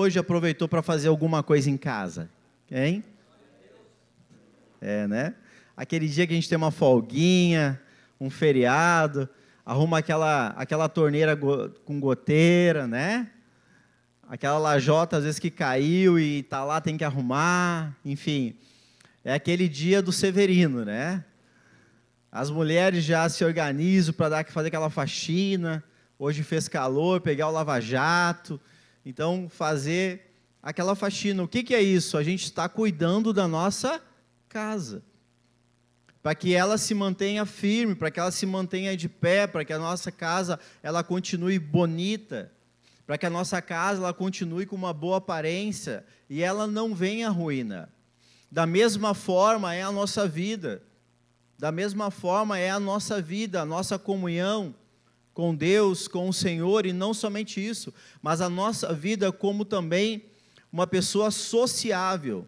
hoje aproveitou para fazer alguma coisa em casa? Quem? Né? Aquele dia que a gente tem uma folguinha, um feriado, arruma aquela torneira com goteira, né? Aquela lajota, às vezes, que caiu e está lá, tem que arrumar, enfim. É aquele dia do Severino, né? As mulheres já se organizam para fazer aquela faxina. Hoje fez calor, pegar o lava-jato. Então, fazer aquela faxina. O que é isso? A gente está cuidando da nossa casa. Para que ela se mantenha firme, para que ela se mantenha de pé, para que a nossa casa ela continue bonita, para que a nossa casa ela continue com uma boa aparência e ela não venha à ruína. Da mesma forma é a nossa vida. Da mesma forma é a nossa vida, a nossa comunhão com Deus, com o Senhor, e não somente isso, mas a nossa vida como também uma pessoa sociável,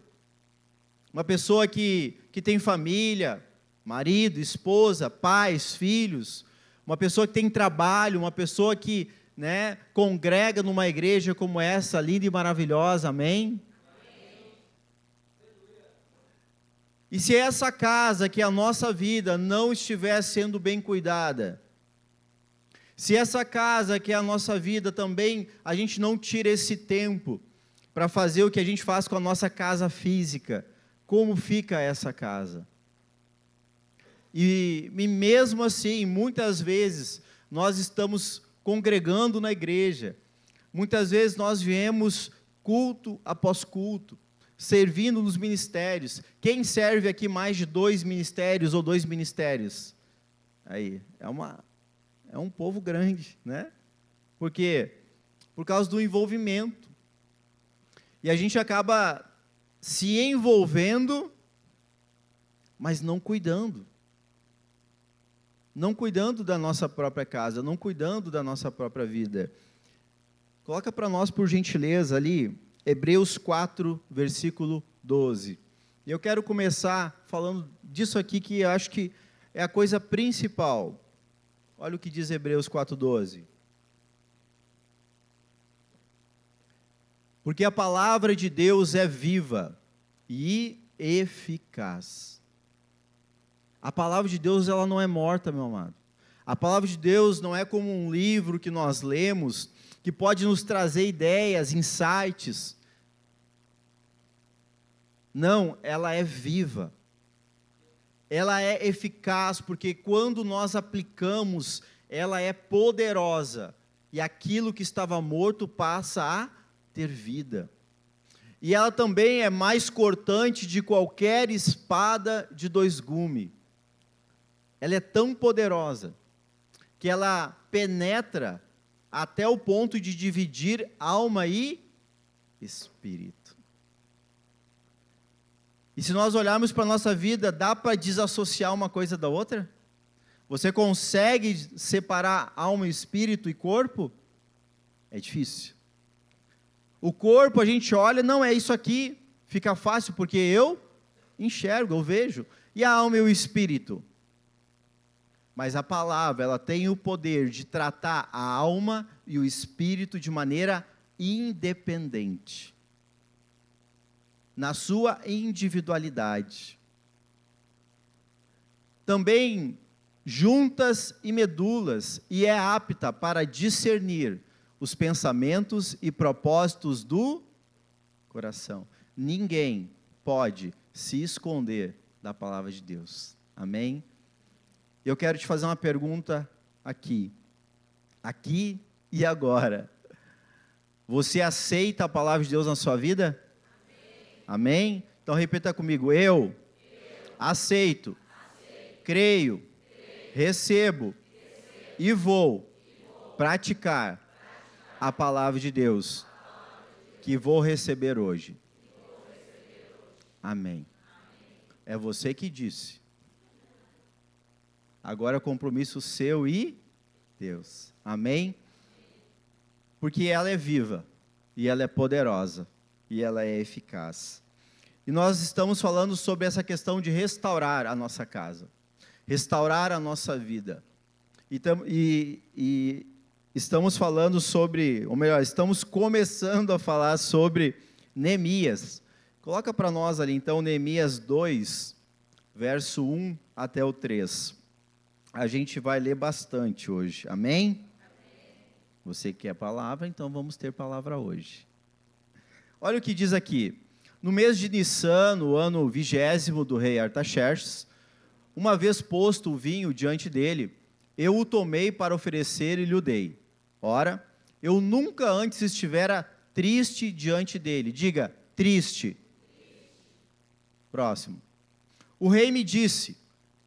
uma pessoa que tem família, marido, esposa, pais, filhos, uma pessoa que tem trabalho, uma pessoa que, né, congrega numa igreja como essa, linda e maravilhosa, amém? E se essa casa, que é a nossa vida, não estiver sendo bem cuidada, se essa casa, que é a nossa vida também, a gente não tira esse tempo para fazer o que a gente faz com a nossa casa física, como fica essa casa? E mesmo assim, muitas vezes, nós estamos congregando na igreja, muitas vezes nós viemos culto após culto, servindo nos ministérios. Quem serve aqui mais de 2 ministérios ou 2 ministérios? Aí, é um povo grande, né? Por quê? Por causa do envolvimento. E a gente acaba se envolvendo, mas não cuidando. Não cuidando da nossa própria casa, não cuidando da nossa própria vida. Coloca para nós, por gentileza, ali, Hebreus 4, versículo 12. E eu quero começar falando disso aqui, que eu acho que é a coisa principal. Olha o que diz Hebreus 4, 12. Porque a palavra de Deus é viva e eficaz. A palavra de Deus, ela não é morta, meu amado. A palavra de Deus não é como um livro que nós lemos, que pode nos trazer ideias, insights. Não, ela é viva. Ela é eficaz, porque quando nós aplicamos, ela é poderosa. E aquilo que estava morto passa a ter vida. E ela também é mais cortante de qualquer espada de 2 gumes. Ela é tão poderosa que ela penetra até o ponto de dividir alma e espírito. E se nós olharmos para a nossa vida, dá para desassociar uma coisa da outra? Você consegue separar alma, espírito e corpo? É difícil. O corpo a gente olha, não é isso aqui, fica fácil porque eu enxergo, eu vejo. E a alma e o espírito? Mas a palavra, ela tem o poder de tratar a alma e o espírito de maneira independente, na sua individualidade. Também juntas e medulas, e é apta para discernir os pensamentos e propósitos do coração. Ninguém pode se esconder da palavra de Deus. Amém? Eu quero te fazer uma pergunta aqui e agora. Você aceita a palavra de Deus na sua vida? Amém? Então repita comigo, eu aceito, creio, recebo e vou praticar a palavra de Deus que vou receber hoje. Amém. É você que disse. Agora é compromisso seu e Deus. Amém? Porque ela é viva, e ela é poderosa, e ela é eficaz. E nós estamos falando sobre essa questão de restaurar a nossa casa, restaurar a nossa vida. E estamos falando sobre, ou melhor, estamos começando a falar sobre Neemias. Coloca para nós ali então Neemias 2, verso 1 até o 3. A gente vai ler bastante hoje, amém? Você quer palavra, então vamos ter palavra hoje. Olha o que diz aqui. No mês de Nissan, no ano 20º do rei Artaxerxes, uma vez posto o vinho diante dele, eu o tomei para oferecer e lhe o dei. Ora, eu nunca antes estivera triste diante dele. Diga, triste. Próximo. O rei me disse,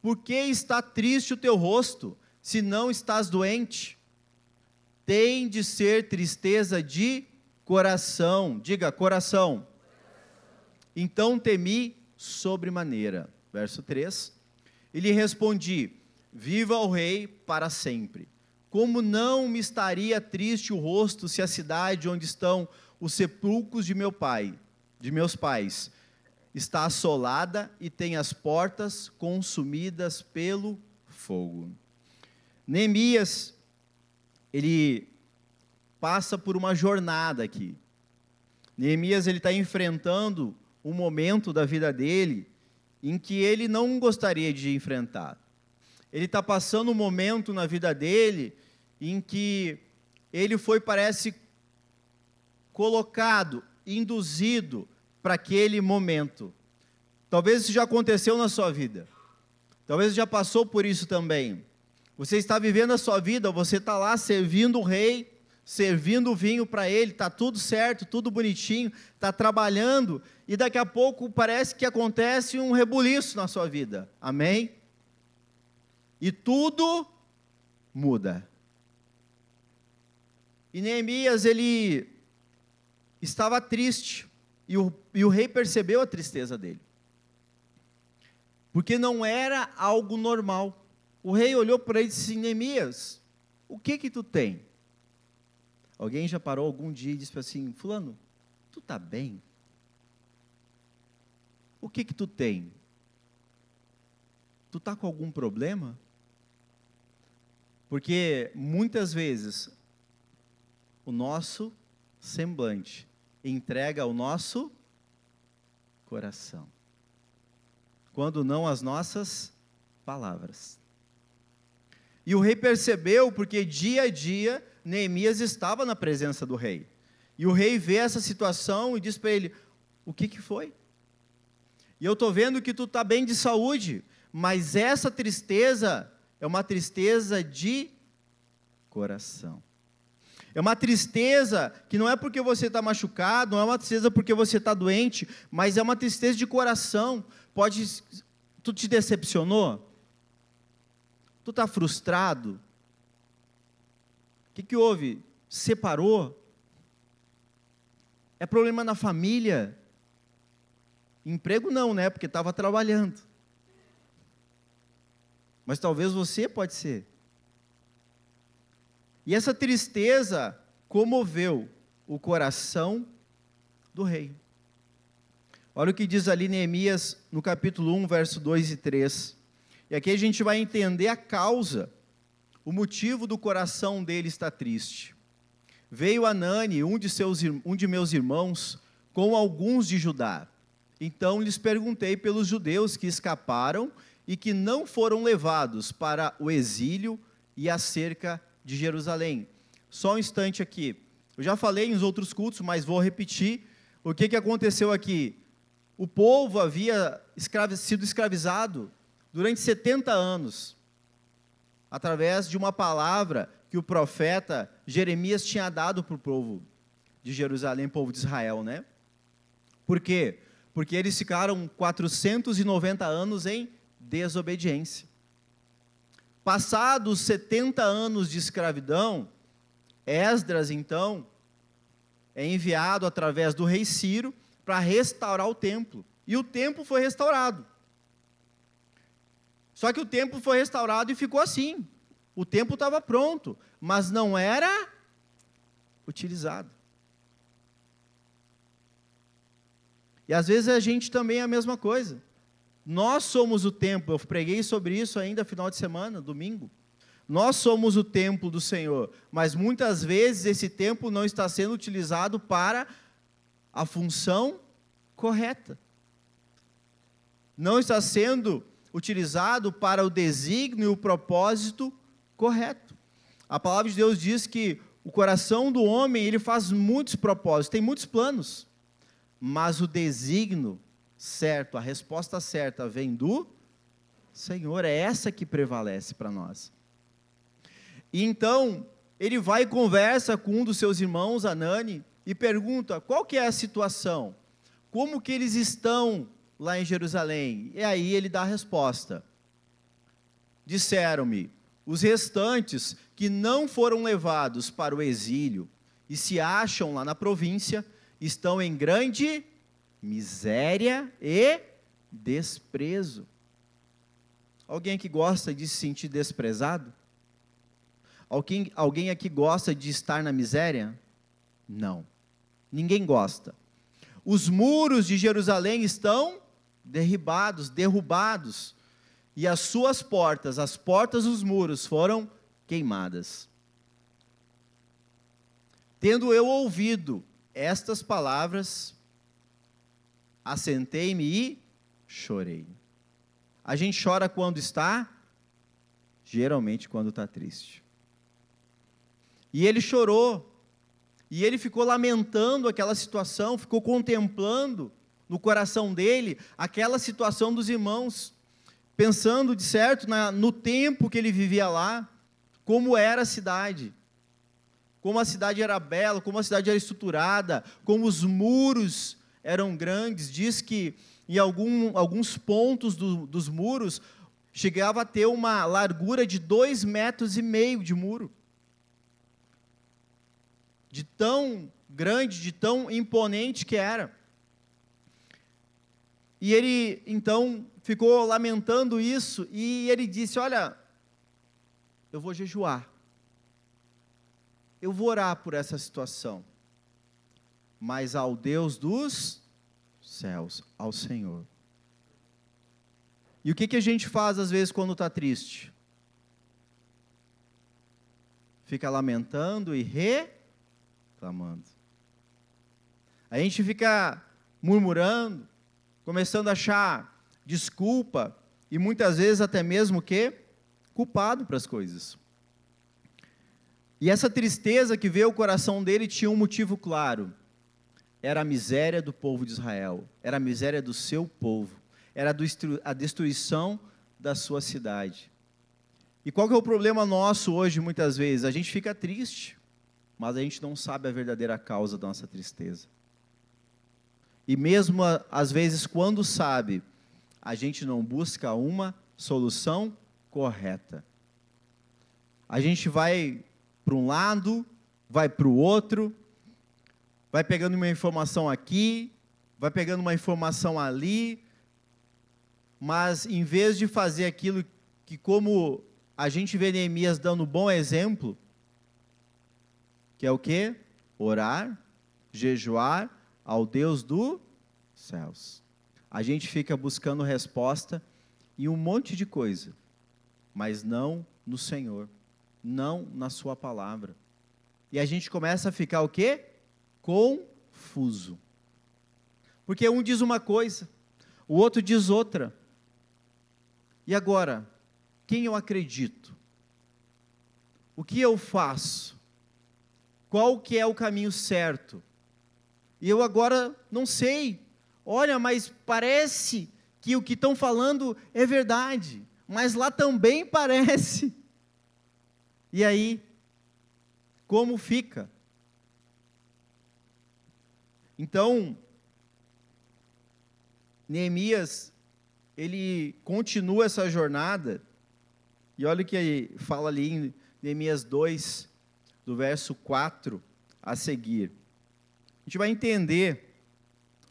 por que está triste o teu rosto, se não estás doente? Tem de ser tristeza de coração. Diga, coração. Então temi sobremaneira. Verso 3. E lhe respondi, viva o rei para sempre. Como não me estaria triste o rosto se a cidade onde estão os sepulcros de meu pai, de meus pais, está assolada e tem as portas consumidas pelo fogo. Neemias, ele passa por uma jornada aqui. Neemias, ele está enfrentando um momento da vida dele em que ele não gostaria de enfrentar. Ele está passando um momento na vida dele em que ele foi, parece, colocado, induzido para aquele momento. Talvez isso já aconteceu na sua vida. Talvez já passou por isso também. Você está vivendo a sua vida, você está lá servindo o rei, servindo o vinho para ele, está tudo certo, tudo bonitinho, está trabalhando, e daqui a pouco parece que acontece um rebuliço na sua vida. Amém? E tudo muda. E Neemias, ele estava triste, e o rei percebeu a tristeza dele, porque não era algo normal. O rei olhou para ele e disse, Neemias, o que tu tem? Alguém já parou algum dia e disse assim, fulano, tu está bem? O que tu tem? Tu está com algum problema? Porque muitas vezes o nosso semblante entrega o nosso coração, quando não as nossas palavras. E o rei percebeu, porque dia a dia Neemias estava na presença do rei. E o rei vê essa situação e diz para ele, o que foi? E eu estou vendo que tu está bem de saúde, mas essa tristeza é uma tristeza de coração. É uma tristeza que não é porque você está machucado, não é uma tristeza porque você está doente, mas é uma tristeza de coração. Tu te decepcionou? Tu está frustrado? O que houve? Separou? É problema na família? Emprego não, né? Porque estava trabalhando. Mas talvez você pode ser. E essa tristeza comoveu o coração do rei. Olha o que diz ali Neemias no capítulo 1, verso 2 e 3. E aqui a gente vai entender a causa, o motivo do coração dele estar triste. Veio Anani, um de meus irmãos, com alguns de Judá. Então lhes perguntei pelos judeus que escaparam e que não foram levados para o exílio e a cerca de Jerusalém. Só um instante aqui. Eu já falei nos outros cultos, mas vou repetir. O que aconteceu aqui? O povo havia sido escravizado durante 70 anos, através de uma palavra que o profeta Jeremias tinha dado para o povo de Jerusalém, povo de Israel, né? Por quê? Porque eles ficaram 490 anos em desobediência. Passados 70 anos de escravidão, Esdras, então, é enviado através do rei Ciro para restaurar o templo. E o templo foi restaurado. Só que o templo foi restaurado e ficou assim. O templo estava pronto, mas não era utilizado. E às vezes a gente também é a mesma coisa. Nós somos o templo, eu preguei sobre isso ainda final de semana, domingo. Nós somos o templo do Senhor, mas muitas vezes esse templo não está sendo utilizado para a função correta. Não está sendo utilizado para o desígnio e o propósito correto. A palavra de Deus diz que o coração do homem, ele faz muitos propósitos, tem muitos planos, mas o desígnio certo, a resposta certa vem do Senhor, é essa que prevalece para nós. E então, ele vai e conversa com um dos seus irmãos, Anani, e pergunta, qual que é a situação? Como que eles estão lá em Jerusalém? E aí ele dá a resposta. Disseram-me, os restantes que não foram levados para o exílio e se acham lá na província, estão em grande miséria e desprezo. Alguém aqui gosta de se sentir desprezado? Alguém aqui gosta de estar na miséria? Não, ninguém gosta. Os muros de Jerusalém estão derrubados, e as suas portas, as portas dos muros foram queimadas. Tendo eu ouvido estas palavras, assentei-me e chorei. A gente chora quando está? Geralmente quando está triste. E ele chorou, e ele ficou lamentando aquela situação, ficou contemplando no coração dele aquela situação dos irmãos, pensando de certo no tempo que ele vivia lá, como era a cidade, como a cidade era bela, como a cidade era estruturada, como os muros eram grandes. Diz que em alguns pontos dos muros chegava a ter uma largura de 2,5 metros de muro, de tão grande, de tão imponente que era. E ele, então, ficou lamentando isso, e ele disse, olha, eu vou jejuar, eu vou orar por essa situação, mas ao Deus dos céus, ao Senhor. E o que a gente faz às vezes quando está triste? Fica lamentando e reclamando. A gente fica murmurando, começando a achar desculpa, e muitas vezes até mesmo culpado para as coisas. E essa tristeza que veio ao coração dele tinha um motivo claro. Era a miséria do povo de Israel, era a miséria do seu povo, era a destruição da sua cidade. E qual que é o problema nosso hoje, muitas vezes? A gente fica triste, mas a gente não sabe a verdadeira causa da nossa tristeza. E mesmo, às vezes, quando sabe, a gente não busca uma solução correta. A gente vai para um lado, vai para o outro, vai pegando uma informação aqui, vai pegando uma informação ali, mas em vez de fazer aquilo que, como a gente vê Neemias dando um bom exemplo, que é o quê? Orar, jejuar ao Deus dos céus. A gente fica buscando resposta em um monte de coisa, mas não no Senhor, não na sua palavra. E a gente começa a ficar o quê? Confuso. Porque um diz uma coisa, o outro diz outra. E agora, quem eu acredito? O que eu faço? Qual que é o caminho certo? E eu agora não sei. Olha, mas parece que o que estão falando é verdade, mas lá também parece. E aí, como fica? Então, Neemias, ele continua essa jornada, e olha o que fala ali em Neemias 2, do verso 4 a seguir. A gente vai entender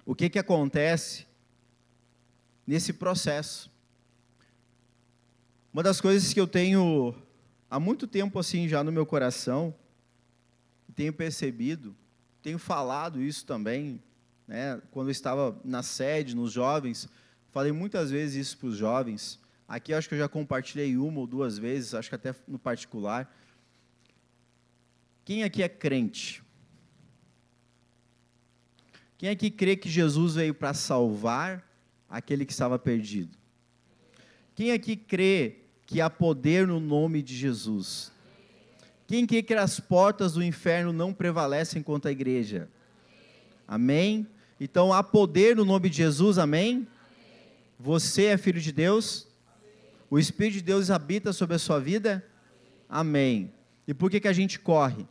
o que acontece nesse processo. Uma das coisas que eu tenho há muito tempo assim já no meu coração, tenho percebido, tenho falado isso também, né, quando eu estava na sede, nos jovens, falei muitas vezes isso para os jovens, Aqui eu acho que eu já compartilhei uma ou duas vezes, acho que até no particular. Quem aqui é crente? Quem aqui crê que Jesus veio para salvar aquele que estava perdido? Quem aqui crê que há poder no nome de Jesus? Quem crê que as portas do inferno não prevalecem contra a igreja? Amém? Então há poder no nome de Jesus, amém? Você é filho de Deus? O Espírito de Deus habita sobre a sua vida? Amém. E por que a gente corre?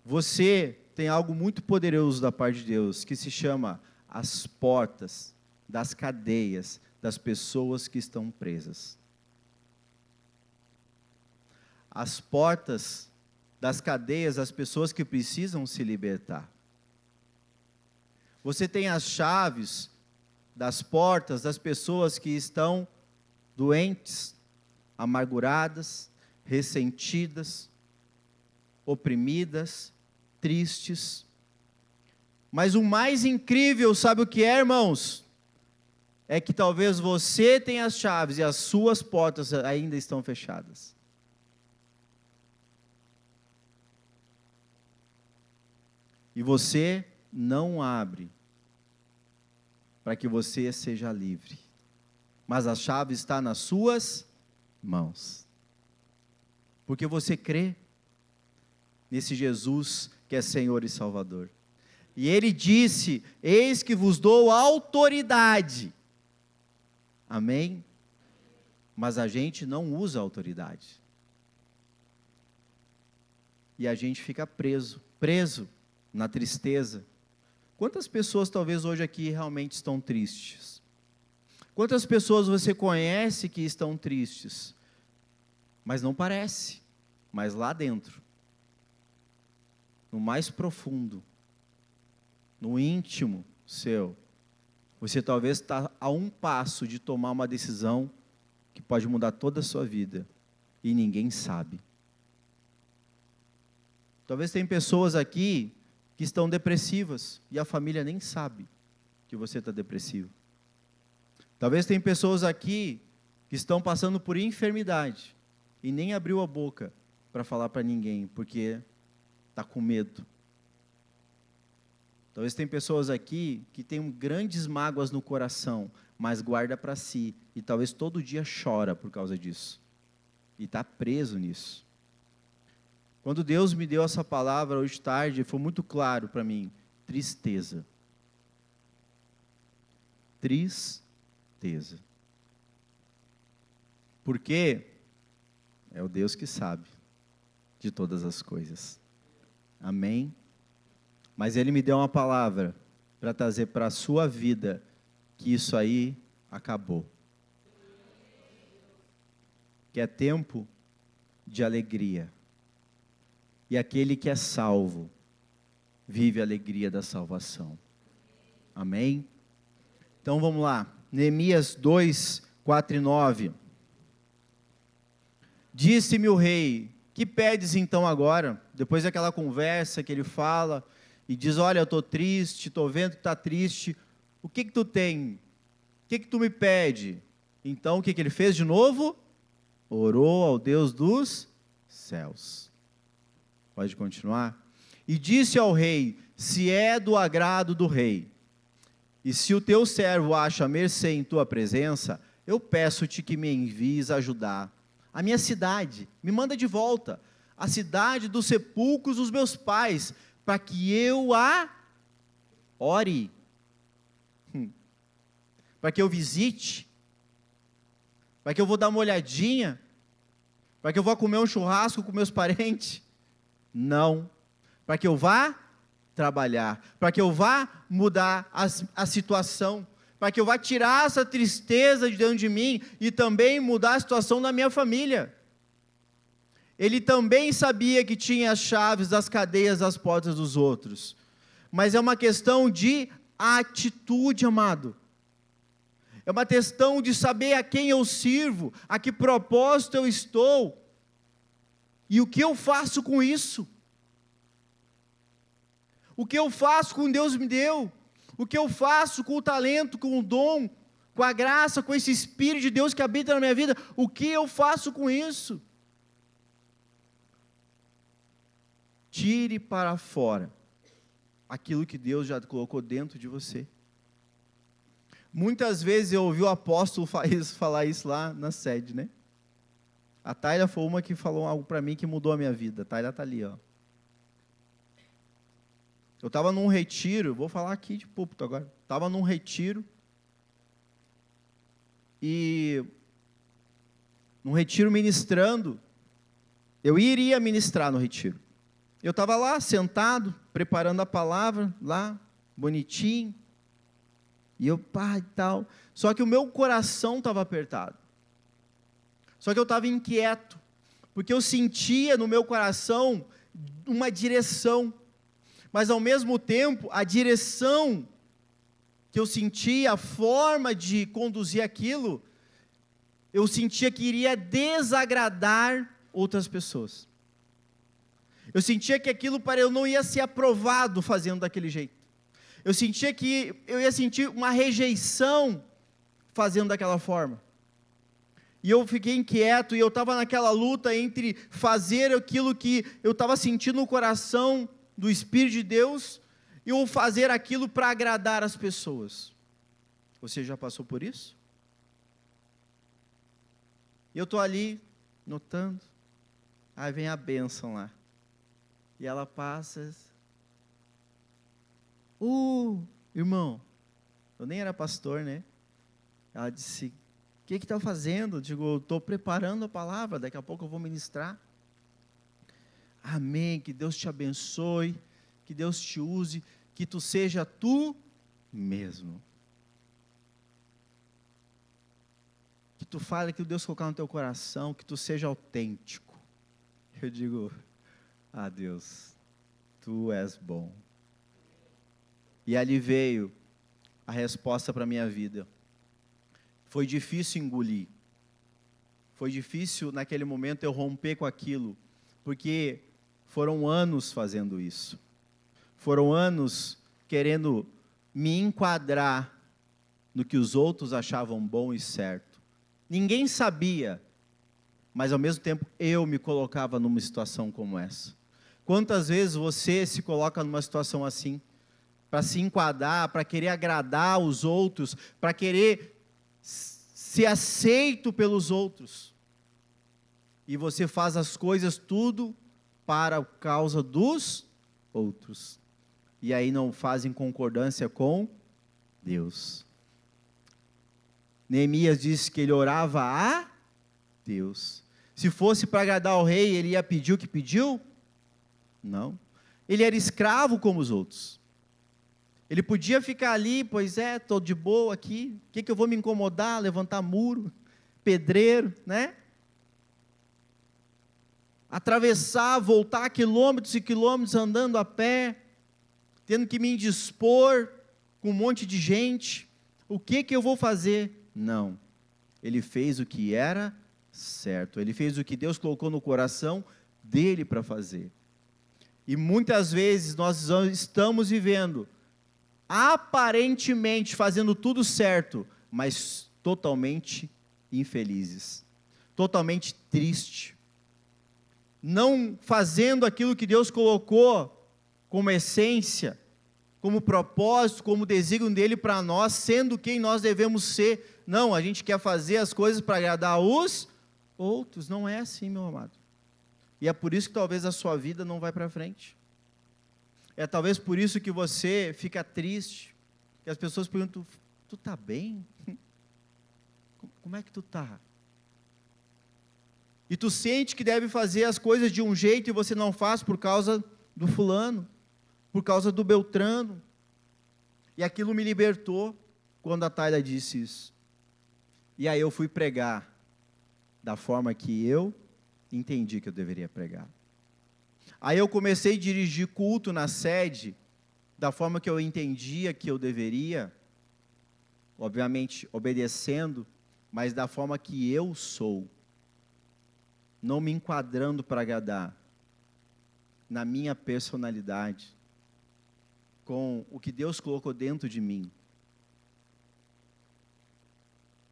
Você tem algo muito poderoso da parte de Deus, que se chama as portas das cadeias das pessoas que estão presas. As portas das cadeias das pessoas que precisam se libertar. Você tem as chaves das portas das pessoas que estão doentes, amarguradas, ressentidas, oprimidas, tristes. Mas o mais incrível, sabe o que é, irmãos? É que talvez você tenha as chaves e as suas portas ainda estão fechadas. E você não abre para que você seja livre. Mas a chave está nas suas mãos. Porque você crê nesse Jesus que é Senhor e Salvador. E Ele disse: eis que vos dou autoridade. Amém? Mas a gente não usa a autoridade. E a gente fica preso na tristeza. Quantas pessoas talvez hoje aqui realmente estão tristes? Quantas pessoas você conhece que estão tristes? Mas não parece, mas lá dentro, no mais profundo, no íntimo seu, você talvez está a um passo de tomar uma decisão que pode mudar toda a sua vida, e ninguém sabe. Talvez tem pessoas aqui que estão depressivas, e a família nem sabe que você está depressivo. Talvez tem pessoas aqui que estão passando por enfermidade, e nem abriu a boca para falar para ninguém, porque está com medo. Talvez tem pessoas aqui que têm grandes mágoas no coração, mas guarda para si, e talvez todo dia chora por causa disso, e está preso nisso. Quando Deus me deu essa palavra hoje tarde, foi muito claro para mim: tristeza. Tristeza. Porque é o Deus que sabe de todas as coisas. Amém? Mas Ele me deu uma palavra para trazer para a sua vida que isso aí acabou. Que é tempo de alegria. E aquele que é salvo, vive a alegria da salvação. Amém? Então vamos lá. Neemias 2, 4 e 9. Disse-me o rei: que pedes então agora? Depois daquela conversa que ele fala, e diz: olha, eu estou triste, estou vendo que está triste. O que tu tem? O que tu me pede? Então o que ele fez de novo? Orou ao Deus dos céus. Pode continuar? E disse ao rei: se é do agrado do rei, e se o teu servo acha mercê em tua presença, eu peço-te que me envies ajudar a minha cidade, me manda de volta, a cidade dos sepulcros dos meus pais, para que eu a ore, para que eu visite, para que eu vou dar uma olhadinha, para que eu vou comer um churrasco com meus parentes. Não, para que eu vá trabalhar, para que eu vá mudar a situação, para que eu vá tirar essa tristeza de dentro de mim e também mudar a situação da minha família. Ele também sabia que tinha as chaves das cadeias das portas dos outros, mas é uma questão de atitude, amado. É uma questão de saber a quem eu sirvo, a que propósito eu estou, e o que eu faço com isso? O que eu faço com Deus me deu? O que eu faço com o talento, com o dom, com a graça, com esse Espírito de Deus que habita na minha vida, o que eu faço com isso? Tire para fora aquilo que Deus já colocou dentro de você. Muitas vezes eu ouvi o apóstolo falar isso lá na sede, né? A Tayla foi uma que falou algo para mim que mudou a minha vida. A Tayla está ali, ó. Eu estava num retiro, vou falar aqui de púlpito agora. Estava num retiro, e num retiro ministrando, eu iria ministrar no retiro. Eu estava lá, sentado, preparando a palavra, lá, bonitinho, e eu, pá, e tal. Só que o meu coração estava apertado. Só que eu estava inquieto, porque eu sentia no meu coração uma direção, mas ao mesmo tempo, a direção que eu sentia, a forma de conduzir aquilo, eu sentia que iria desagradar outras pessoas. Eu sentia que aquilo para eu não ia ser aprovado fazendo daquele jeito. Eu sentia que eu ia sentir uma rejeição fazendo daquela forma. E eu fiquei inquieto, e eu estava naquela luta entre fazer aquilo que eu estava sentindo no coração do Espírito de Deus, e eu fazer aquilo para agradar as pessoas. Você já passou por isso? E eu estou ali, notando, aí vem a bênção lá, e ela passa, irmão, eu nem era pastor, né? Ela disse, o que está fazendo? Eu digo, estou preparando a palavra, daqui a pouco eu vou ministrar. Amém, que Deus te abençoe, que Deus te use, que tu seja tu mesmo. Que tu fale que Deus colocar no teu coração, que tu seja autêntico. Eu digo, Deus, tu és bom. E ali veio a resposta para a minha vida. Foi difícil engolir. Foi difícil naquele momento eu romper com aquilo, porque foram anos fazendo isso. Foram anos querendo me enquadrar no que os outros achavam bom e certo. Ninguém sabia, mas ao mesmo tempo eu me colocava numa situação como essa. Quantas vezes você se coloca numa situação assim, para se enquadrar, para querer agradar os outros, para querer ser aceito pelos outros, e você faz as coisas tudo para a causa dos outros, e aí não faz em concordância com Deus. Neemias disse que ele orava a Deus. Se fosse para agradar ao rei, ele ia pedir o que pediu? Não. Ele era escravo como os outros. Ele podia ficar ali, pois estou de boa aqui, o que eu vou me incomodar, levantar muro, pedreiro, né? Atravessar, voltar quilômetros e quilômetros andando a pé, tendo que me indispor com um monte de gente, o que eu vou fazer? Não, ele fez o que era certo, ele fez o que Deus colocou no coração dele para fazer. E muitas vezes nós estamos vivendo, aparentemente fazendo tudo certo, mas totalmente infelizes, totalmente tristes, não fazendo aquilo que Deus colocou como essência, como propósito, como desígnio dele para nós, sendo quem nós devemos ser. Não, a gente quer fazer as coisas para agradar os outros. Não é assim, meu amado. E é por isso que talvez a sua vida não vai para frente. É talvez por isso que você fica triste, que as pessoas perguntam, tu está bem? Como é que tu está? E tu sente que deve fazer as coisas de um jeito e você não faz por causa do fulano, por causa do Beltrano. E aquilo me libertou quando a Tayla disse isso. E aí eu fui pregar da forma que eu entendi que eu deveria pregar. Aí eu comecei a dirigir culto na sede da forma que eu entendia que eu deveria, obviamente obedecendo, mas da forma que eu sou, não me enquadrando para agradar, na minha personalidade, com o que Deus colocou dentro de mim.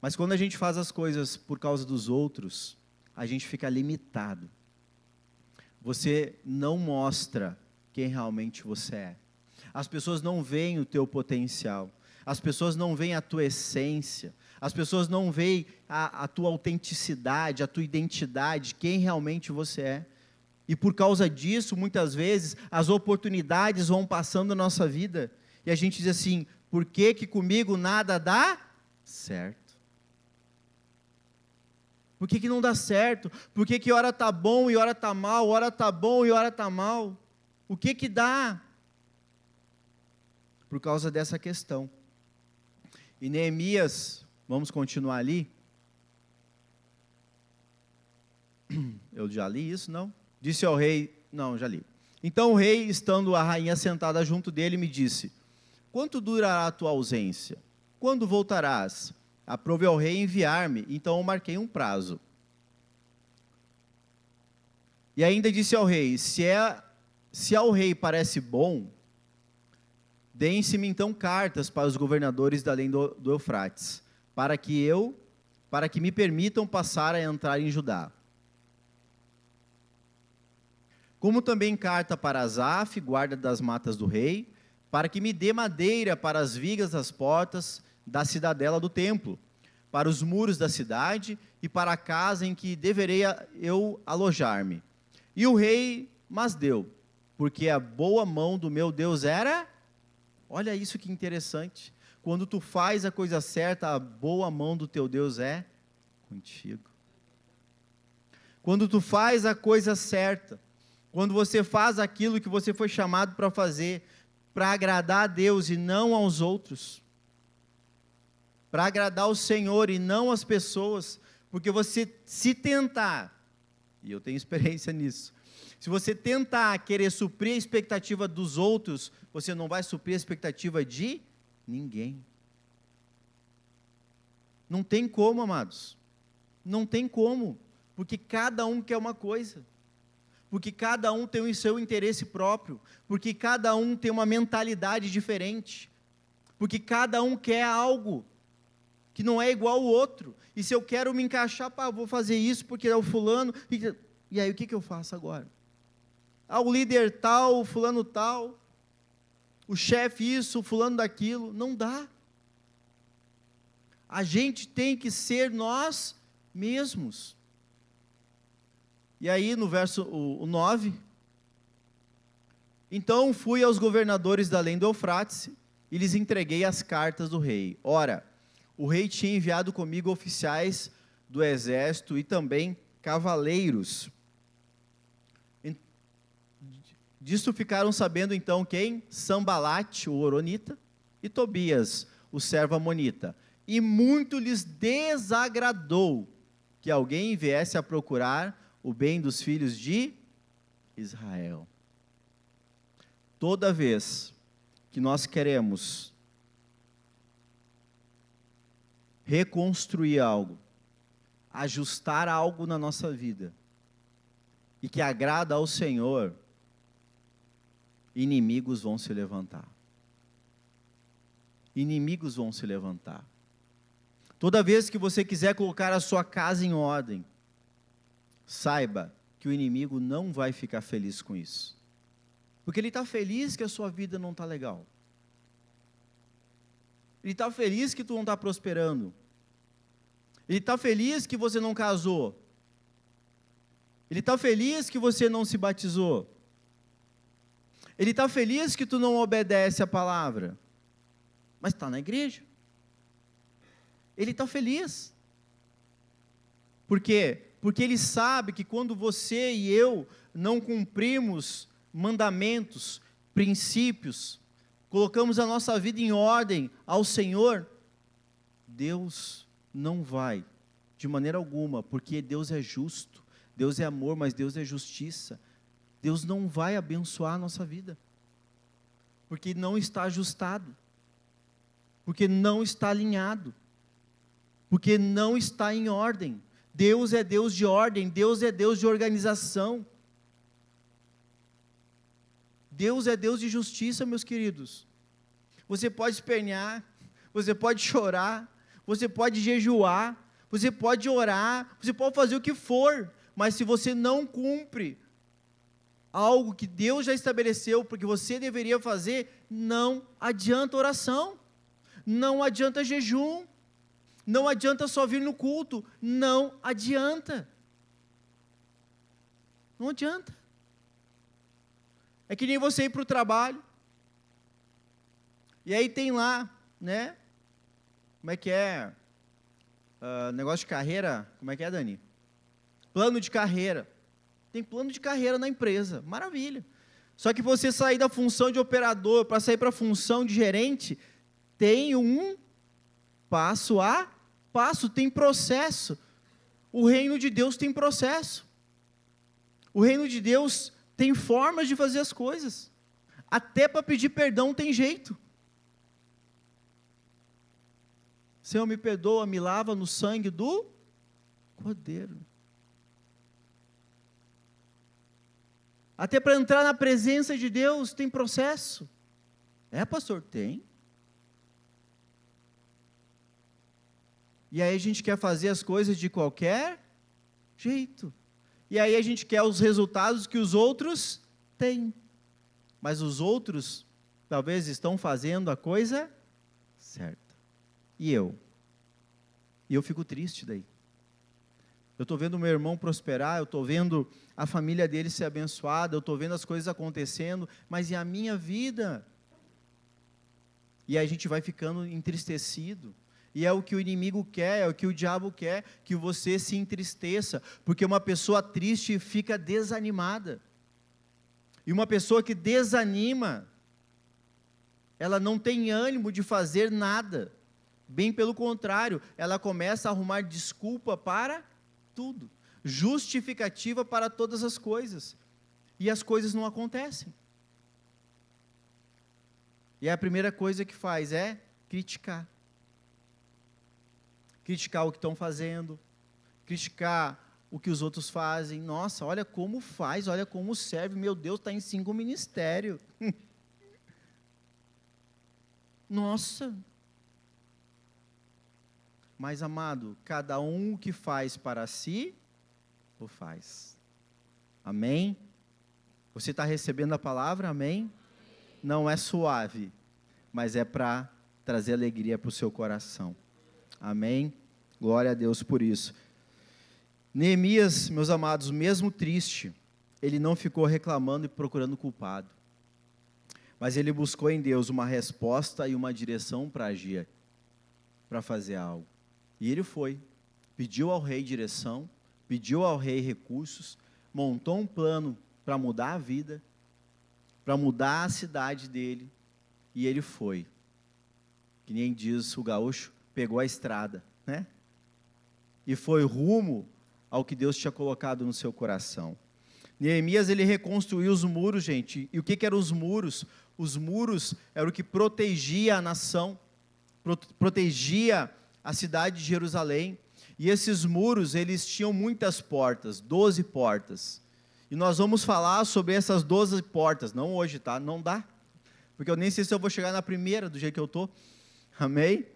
Mas quando a gente faz as coisas por causa dos outros, a gente fica limitado. Você não mostra quem realmente você é. As pessoas não veem o teu potencial. As pessoas não veem a tua essência. As pessoas não veem a tua autenticidade, a tua identidade, quem realmente você é. E por causa disso, muitas vezes, as oportunidades vão passando na nossa vida. E a gente diz assim, por que que comigo nada dá certo? Por que que não dá certo? Por que que hora está bom e hora está mal, hora está bom e hora está mal? O que que dá? Por causa dessa questão. E Neemias, vamos continuar ali? Eu já li isso, não? Disse ao rei, não, já li. Então o rei, estando a rainha sentada junto dele, me disse, quanto durará a tua ausência? Quando voltarás? Aprove ao rei enviar-me, então eu marquei um prazo. E ainda disse ao rei, se ao rei parece bom, deem-se-me então cartas para os governadores da além do Eufrates, para que me permitam passar a entrar em Judá. Como também carta para Asaf, guarda das matas do rei, para que me dê madeira para as vigas das portas da cidadela do templo, para os muros da cidade e para a casa em que deverei eu alojar-me. E o rei mas deu, porque a boa mão do meu Deus era... Olha isso que interessante. Quando tu faz a coisa certa, a boa mão do teu Deus é contigo. Quando tu faz a coisa certa, quando você faz aquilo que você foi chamado para fazer, para agradar a Deus e não aos outros, para agradar o Senhor e não as pessoas, porque você se tentar, e eu tenho experiência nisso, se você tentar querer suprir a expectativa dos outros, você não vai suprir a expectativa de ninguém. Não tem como, amados. Não tem como, porque cada um quer uma coisa. Porque cada um tem o seu interesse próprio, porque cada um tem uma mentalidade diferente, porque cada um quer algo que não é igual ao outro. E se eu quero me encaixar, vou fazer isso porque é o fulano, e aí o que eu faço agora? O líder tal, o fulano tal, o chefe isso, o fulano daquilo, não dá. A gente tem que ser nós mesmos. E aí no verso 9, então fui aos governadores da além do Eufrates, e lhes entreguei as cartas do rei. Ora, o rei tinha enviado comigo oficiais do exército e também cavaleiros. Disto ficaram sabendo então quem? Sambalate, o horonita, e Tobias, o servo amonita. E muito lhes desagradou que alguém viesse a procurar o bem dos filhos de Israel. Toda vez que nós queremos reconstruir algo, ajustar algo na nossa vida, e que agrada ao Senhor, inimigos vão se levantar. Inimigos vão se levantar. Toda vez que você quiser colocar a sua casa em ordem, saiba que o inimigo não vai ficar feliz com isso. Porque ele está feliz que a sua vida não está legal. Ele está feliz que tu não está prosperando. Ele está feliz que você não casou. Ele está feliz que você não se batizou. Ele está feliz que tu não obedece a palavra, mas está na igreja. Ele está feliz. Por quê? Porque ele sabe que quando você e eu não cumprimos mandamentos, princípios, colocamos a nossa vida em ordem ao Senhor, Deus não vai, de maneira alguma, porque Deus é justo, Deus é amor, mas Deus é justiça. Deus não vai abençoar a nossa vida, porque não está ajustado, porque não está alinhado, porque não está em ordem. Deus é Deus de ordem, Deus é Deus de organização, Deus é Deus de justiça, meus queridos. Você pode espernear, você pode chorar, você pode jejuar, você pode orar, você pode fazer o que for, mas se você não cumpre algo que Deus já estabeleceu, porque você deveria fazer, não adianta oração, não adianta jejum, não adianta só vir no culto, não adianta. Não adianta. É que nem você ir para o trabalho, e aí tem lá, né, como é que é, negócio de carreira, como é que é, Dani? Plano de carreira. Tem plano de carreira na empresa, maravilha. Só que você sair da função de operador para sair para a função de gerente, tem um passo a passo, tem processo. O reino de Deus tem processo. O reino de Deus tem formas de fazer as coisas. Até para pedir perdão tem jeito. Senhor, me perdoa, me lava no sangue do Cordeiro. Até para entrar na presença de Deus tem processo. É, pastor? Tem. E aí a gente quer fazer as coisas de qualquer jeito. E aí a gente quer os resultados que os outros têm. Mas os outros talvez estão fazendo a coisa certa. E eu? E eu fico triste daí. Eu estou vendo o meu irmão prosperar, eu estou vendo a família dele ser abençoada, eu estou vendo as coisas acontecendo, mas e a minha vida? E aí a gente vai ficando entristecido. E é o que o inimigo quer, é o que o diabo quer, que você se entristeça, porque uma pessoa triste fica desanimada. E uma pessoa que desanima, ela não tem ânimo de fazer nada. Bem pelo contrário, ela começa a arrumar desculpa para tudo, justificativa para todas as coisas, e as coisas não acontecem. E a primeira coisa que faz é criticar. Criticar o que estão fazendo, criticar o que os outros fazem. Nossa, olha como faz, olha como serve, meu Deus, está em 5 ministérios. Nossa. Mas, amado, cada um que faz para si, o faz. Amém? Você está recebendo a palavra? Amém? Não é suave, mas é para trazer alegria para o seu coração. Amém? Glória a Deus por isso. Neemias, meus amados, mesmo triste, ele não ficou reclamando e procurando culpado. Mas ele buscou em Deus uma resposta e uma direção para agir, para fazer algo. E ele foi, pediu ao rei direção, pediu ao rei recursos, montou um plano para mudar a vida, para mudar a cidade dele, e ele foi. Que nem diz o gaúcho, pegou a estrada, né? E foi rumo ao que Deus tinha colocado no seu coração. Neemias, ele reconstruiu os muros, gente. E o que eram os muros? Os muros eram o que protegia a nação, protegia a cidade de Jerusalém. E esses muros, eles tinham muitas portas, 12 portas. E nós vamos falar sobre essas 12 portas, não hoje, tá? Não dá. Porque eu nem sei se eu vou chegar na primeira do jeito que eu estou. Amém?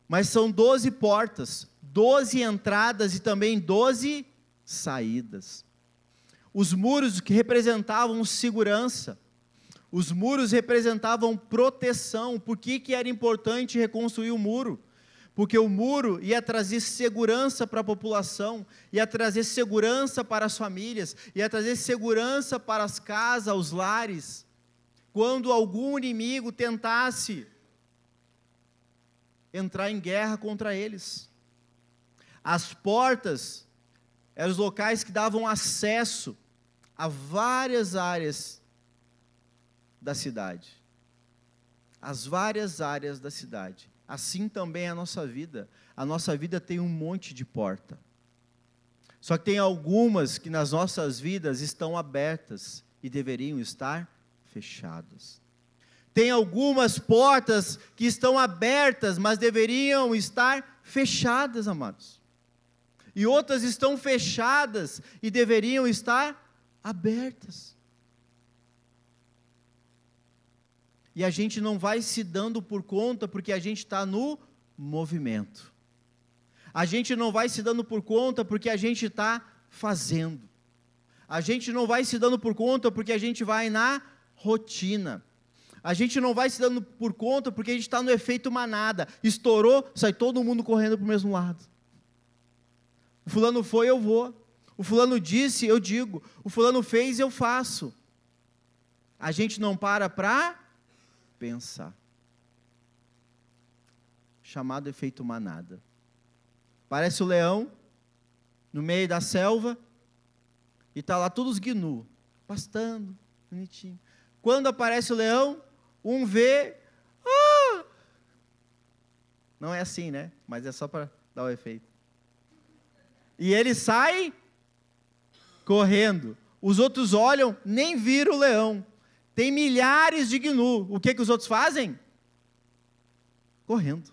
Mas são 12 portas, 12 entradas e também 12 saídas. Os muros que representavam segurança, os muros representavam proteção. Por que era importante reconstruir o muro? Porque o muro ia trazer segurança para a população, ia trazer segurança para as famílias, ia trazer segurança para as casas, os lares. Quando algum inimigo tentasse entrar em guerra contra eles. As portas eram os locais que davam acesso a várias áreas da cidade. As várias áreas da cidade. Assim também é a nossa vida. A nossa vida tem um monte de porta. Só que tem algumas que nas nossas vidas estão abertas e deveriam estar fechadas. Tem algumas portas que estão abertas, mas deveriam estar fechadas, amados. E outras estão fechadas e deveriam estar abertas. E a gente não vai se dando por conta, porque a gente está no movimento. A gente não vai se dando por conta porque a gente está fazendo. A gente não vai se dando por conta porque a gente vai na rotina. A gente não vai se dando por conta porque a gente está no efeito manada. Estourou, sai todo mundo correndo para o mesmo lado. O fulano foi, eu vou. O fulano disse, eu digo. O fulano fez, eu faço. A gente não para pensar. Chamado efeito manada. Parece o leão no meio da selva e está lá todos gnu, pastando, bonitinho. Quando aparece o leão, um vê, não é assim, né? Mas é só para dar o efeito. E ele sai correndo. Os outros olham, nem viram o leão. Tem milhares de gnu. O que os outros fazem? Correndo.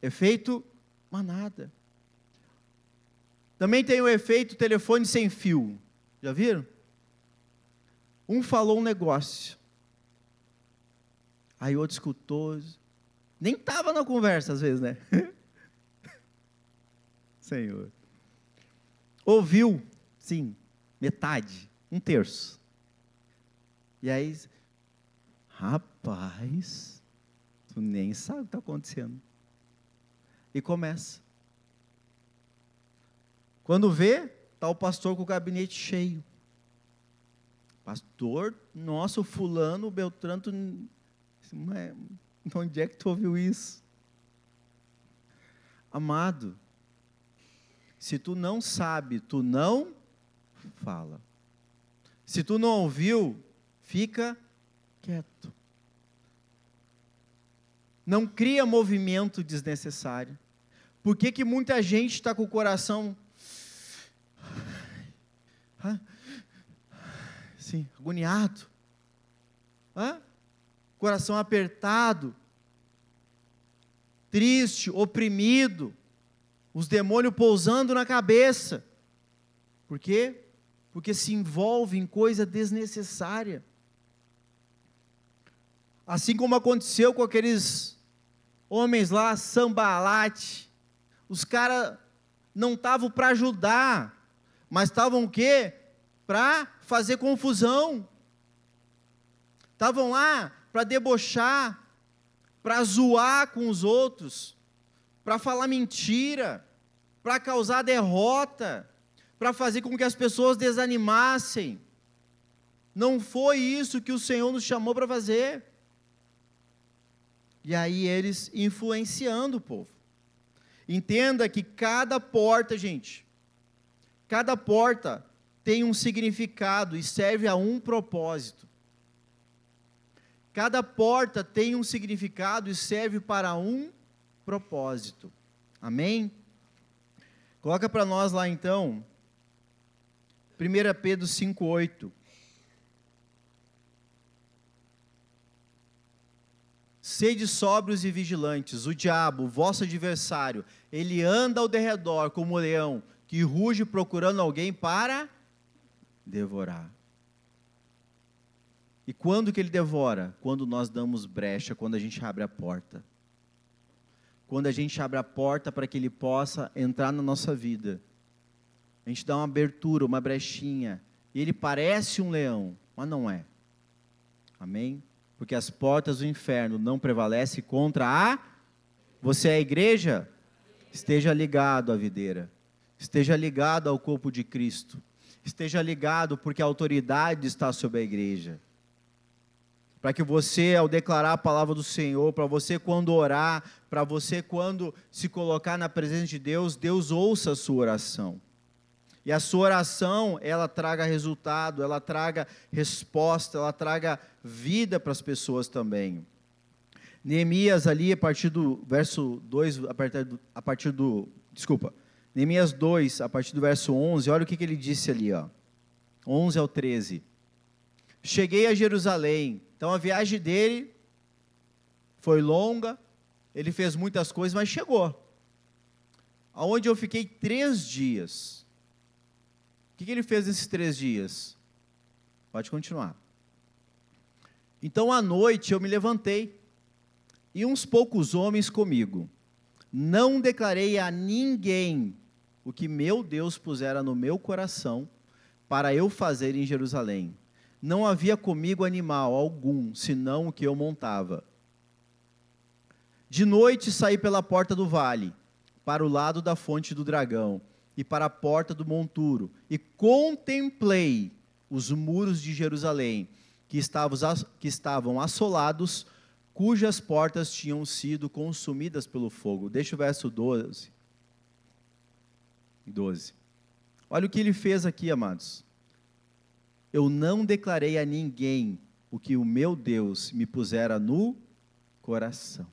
Efeito manada. Também tem o efeito telefone sem fio. Já viram? Um falou um negócio. Aí o outro escutou. Nem estava na conversa às vezes, né? Senhor. Ouviu, sim, metade, um terço. E aí, rapaz, tu nem sabe o que está acontecendo. E começa. Quando vê, está o pastor com o gabinete cheio. Pastor, nossa, o fulano, o Beltrano, onde é que tu ouviu isso? Amado, se tu não sabe, tu não fala. Se tu não ouviu, fica quieto. Não cria movimento desnecessário. Por que muita gente está com o coração assim, agoniado? Coração apertado, triste, oprimido, os demônios pousando na cabeça. Por quê? Porque se envolve em coisa desnecessária. Assim como aconteceu com aqueles homens lá, Sambalate, os caras não estavam para ajudar, mas estavam o quê? Para fazer confusão. Estavam lá para debochar, para zoar com os outros, para falar mentira, para causar derrota, para fazer com que as pessoas desanimassem. Não foi isso que o Senhor nos chamou para fazer. E aí eles influenciando o povo. Entenda que cada porta, gente, cada porta tem um significado e serve a um propósito. Cada porta tem um significado e serve para um propósito. Amém? Coloca para nós lá então, 1 Pedro 5,8. Sede sóbrios e vigilantes, o diabo, o vosso adversário, ele anda ao derredor como um leão, que ruge procurando alguém para devorar. E quando que ele devora? Quando nós damos brecha, quando a gente abre a porta. Quando a gente abre a porta para que ele possa entrar na nossa vida. A gente dá uma abertura, uma brechinha, e ele parece um leão, mas não é. Amém? Porque as portas do inferno não prevalecem contra a... Você é a igreja? Esteja ligado à videira. Esteja ligado ao corpo de Cristo. Esteja ligado porque a autoridade está sobre a igreja. Para que você, ao declarar a palavra do Senhor, para você quando orar, para você quando se colocar na presença de Deus, Deus ouça a sua oração. E a sua oração, ela traga resultado, ela traga resposta, ela traga vida para as pessoas também. Neemias ali, a partir do verso 2, Neemias 2, a partir do verso 11, olha o que ele disse ali, 11 ao 13. Cheguei a Jerusalém, então a viagem dele foi longa, ele fez muitas coisas, mas chegou. Aonde eu fiquei 3 dias. O que ele fez nesses 3 dias? Pode continuar. Então, à noite, eu me levantei, e uns poucos homens comigo. Não declarei a ninguém o que meu Deus pusera no meu coração para eu fazer em Jerusalém. Não havia comigo animal algum, senão o que eu montava. De noite saí pela porta do vale, para o lado da fonte do dragão, e para a porta do monturo, e contemplei os muros de Jerusalém, que estavam assolados, cujas portas tinham sido consumidas pelo fogo. Deixa o verso 12. Olha o que ele fez aqui, amados. Eu não declarei a ninguém o que o meu Deus me pusera no coração.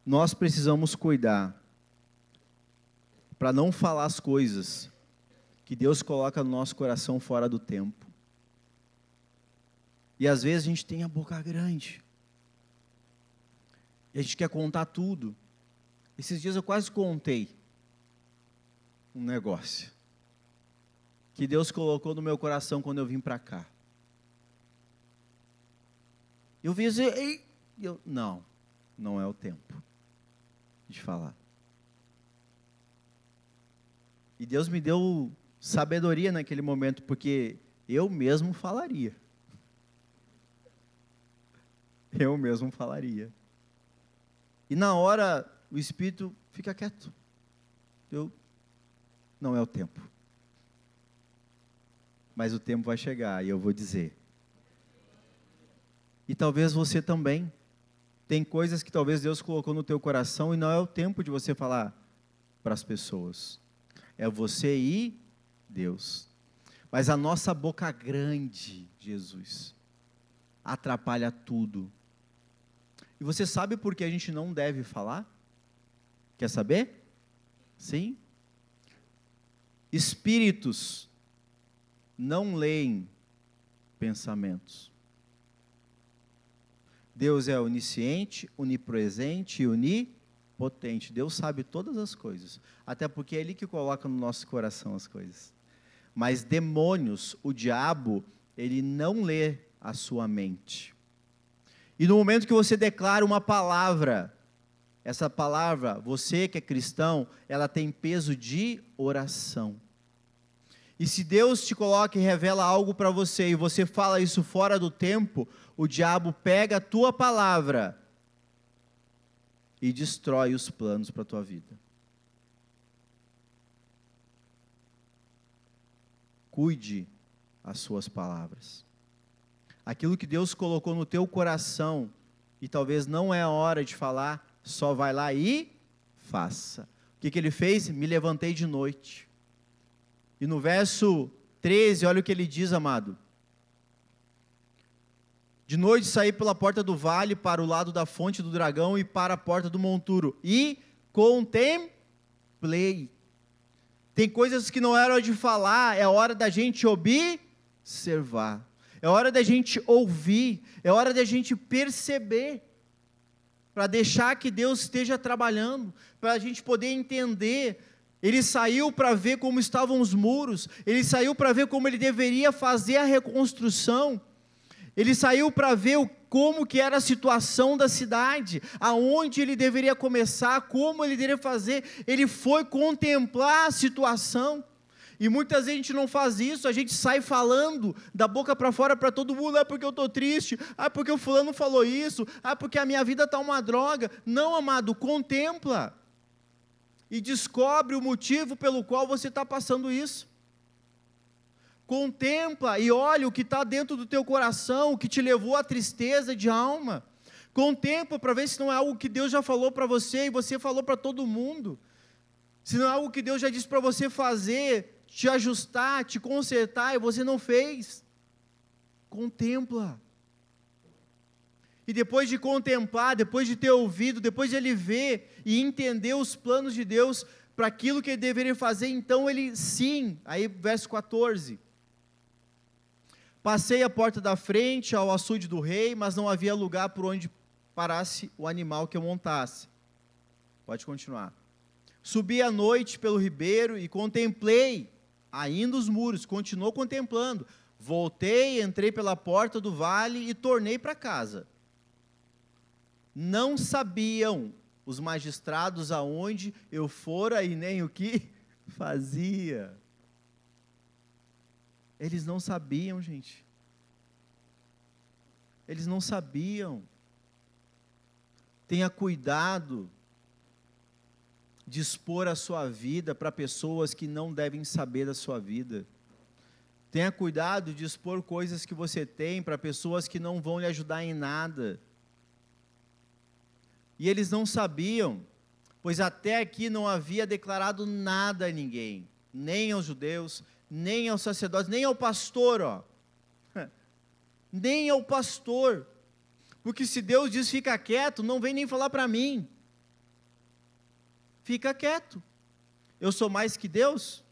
Nós precisamos cuidar para não falar as coisas que Deus coloca no nosso coração fora do tempo. E às vezes a gente tem a boca grande. E a gente quer contar tudo. Esses dias eu quase contei um negócio que Deus colocou no meu coração quando eu vim para cá. Eu vi assim, não é o tempo de falar. E Deus me deu sabedoria naquele momento, porque eu mesmo falaria. Eu mesmo falaria. E na hora, o Espírito fica quieto. Não é o tempo. Mas o tempo vai chegar e eu vou dizer. E talvez você também. Tem coisas que talvez Deus colocou no teu coração e não é o tempo de você falar para as pessoas. É você e Deus. Mas a nossa boca grande, Jesus, atrapalha tudo. E você sabe por que a gente não deve falar? Quer saber? Sim. Espíritos não leem pensamentos. Deus é onisciente, onipresente e onipotente. Deus sabe todas as coisas. Até porque é Ele que coloca no nosso coração as coisas. Mas demônios, o diabo, ele não lê a sua mente. E no momento que você declara uma palavra, essa palavra, você que é cristão, ela tem peso de oração. E se Deus te coloca e revela algo para você, e você fala isso fora do tempo, o diabo pega a tua palavra e destrói os planos para a tua vida. Cuide as suas palavras. Aquilo que Deus colocou no teu coração, e talvez não é a hora de falar, só vai lá e faça. O que ele fez? Me levantei de noite. E no verso 13, olha o que ele diz, amado. De noite saí pela porta do vale para o lado da fonte do dragão e para a porta do monturo. E contemplei. Tem coisas que não é hora de falar, é hora da gente observar. É hora da gente ouvir, é hora da gente perceber, para deixar que Deus esteja trabalhando, para a gente poder entender. Ele saiu para ver como estavam os muros, ele saiu para ver como ele deveria fazer a reconstrução, ele saiu para ver como que era a situação da cidade, aonde ele deveria começar, como ele deveria fazer. Ele foi contemplar a situação. E muitas vezes a gente não faz isso, a gente sai falando da boca para fora para todo mundo, porque eu estou triste, porque o fulano falou isso, porque a minha vida está uma droga. Não, amado, contempla e descobre o motivo pelo qual você está passando isso. Contempla e olha o que está dentro do teu coração, o que te levou à tristeza de alma. Contempla para ver se não é algo que Deus já falou para você e você falou para todo mundo. Se não é algo que Deus já disse para você fazer, te ajustar, te consertar, e você não fez. Contempla. E depois de contemplar, depois de ter ouvido, depois de ele ver e entender os planos de Deus para aquilo que ele deveria fazer, então ele sim, aí verso 14. Passei a porta da frente ao açude do rei, mas não havia lugar por onde parasse o animal que eu montasse. Pode continuar. Subi à noite pelo ribeiro e contemplei ainda os muros, continuou contemplando, Voltei, entrei pela porta do vale e tornei para casa. Não sabiam os magistrados aonde eu fora e nem o que fazia. Eles não sabiam, gente. Eles não sabiam. Tenha cuidado de expor a sua vida para pessoas que não devem saber da sua vida. Tenha cuidado de expor coisas que você tem para pessoas que não vão lhe ajudar em nada. E eles não sabiam, pois até aqui não havia declarado nada a ninguém, nem aos judeus, nem aos sacerdotes, nem ao pastor, ó. Nem ao pastor. Porque se Deus diz fica quieto, não vem nem falar para mim. Fica quieto. Eu sou mais que Deus?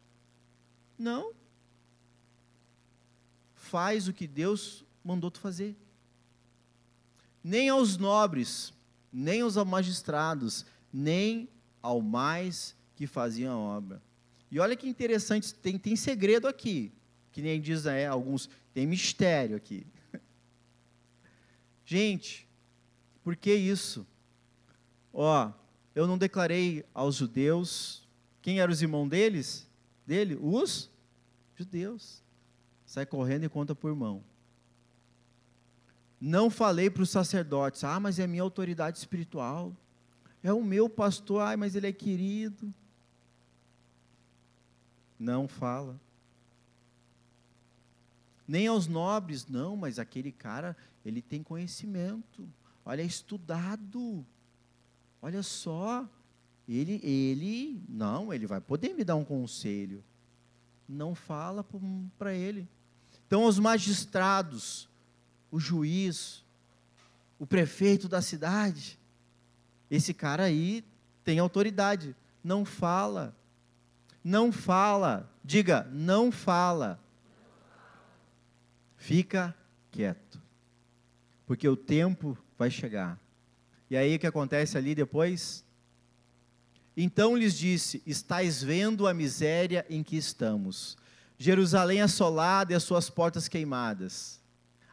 Não. Faz o que Deus mandou tu fazer. Nem aos nobres, nem aos magistrados, nem ao mais que faziam a obra. E olha que interessante, tem segredo aqui, que nem diz alguns, tem mistério aqui. Gente, por que isso? Eu não declarei aos judeus, quem eram os irmãos dele? Os judeus. Sai correndo e conta por irmão. Não falei para os sacerdotes, mas é minha autoridade espiritual, é o meu pastor, mas ele é querido. Não fala. Nem aos nobres, não, mas aquele cara, ele tem conhecimento, olha, é estudado, olha só, ele vai poder me dar um conselho. Não fala para ele. Então, os magistrados, o juiz, o prefeito da cidade, esse cara aí tem autoridade, não fala, diga, não fala, fica quieto, porque o tempo vai chegar. E aí o que acontece ali depois? Então lhes disse, estais vendo a miséria em que estamos, Jerusalém assolada e as suas portas queimadas.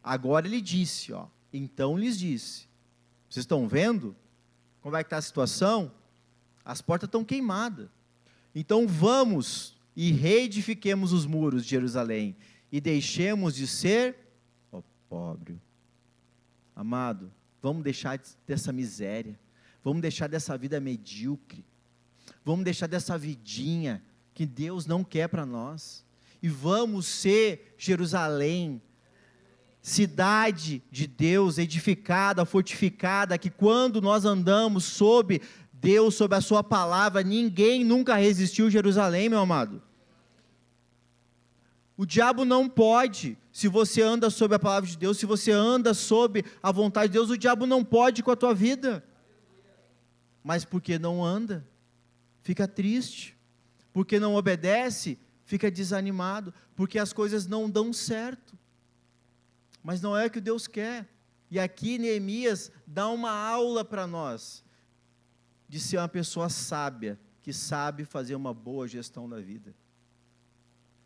Agora ele disse, então lhes disse, vocês estão vendo como é que está a situação? As portas estão queimadas, então vamos e reedifiquemos os muros de Jerusalém, e deixemos de ser, pobre. Amado, vamos deixar dessa miséria, vamos deixar dessa vida medíocre, vamos deixar dessa vidinha que Deus não quer para nós, e vamos ser Jerusalém, cidade de Deus, edificada, fortificada, que quando nós andamos sob Deus, sob a sua palavra, ninguém nunca resistiu Jerusalém, meu amado. O diabo não pode, se você anda sob a palavra de Deus, se você anda sob a vontade de Deus, o diabo não pode com a tua vida. Mas porque não anda, fica triste, porque não obedece, fica desanimado, porque as coisas não dão certo. Mas não é o que Deus quer. E aqui Neemias dá uma aula para nós, de ser uma pessoa sábia, que sabe fazer uma boa gestão da vida.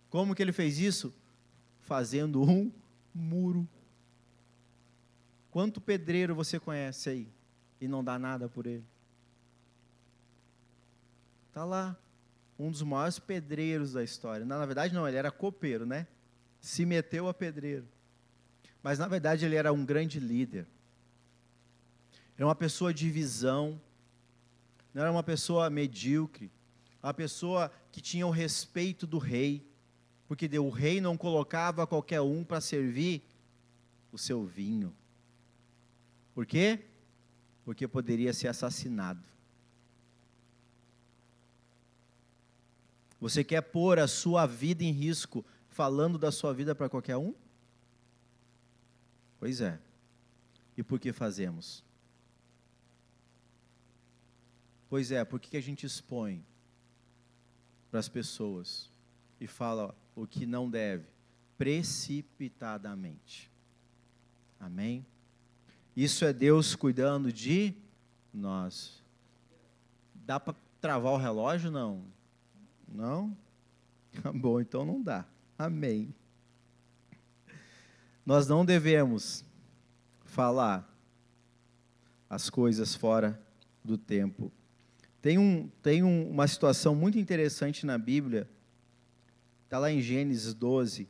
Como que ele fez isso? Fazendo um muro. Quanto pedreiro você conhece aí, e não dá nada por ele? Está lá, um dos maiores pedreiros da história. Na verdade não, ele era copeiro, né? Se meteu a pedreiro. Mas na verdade ele era um grande líder. Era uma pessoa de visão, não era uma pessoa medíocre, uma pessoa que tinha o respeito do rei, porque o rei não colocava qualquer um para servir o seu vinho. Por quê? Porque poderia ser assassinado. Você quer pôr a sua vida em risco falando da sua vida para qualquer um? Pois é. E por que fazemos? Pois é, por que a gente expõe para as pessoas e fala o que não deve, precipitadamente? Amém? Isso é Deus cuidando de nós. Dá para travar o relógio? Não? Não? Bom, então não dá. Amém. Nós não devemos falar as coisas fora do tempo. Tem uma situação muito interessante na Bíblia, está lá em Gênesis 12,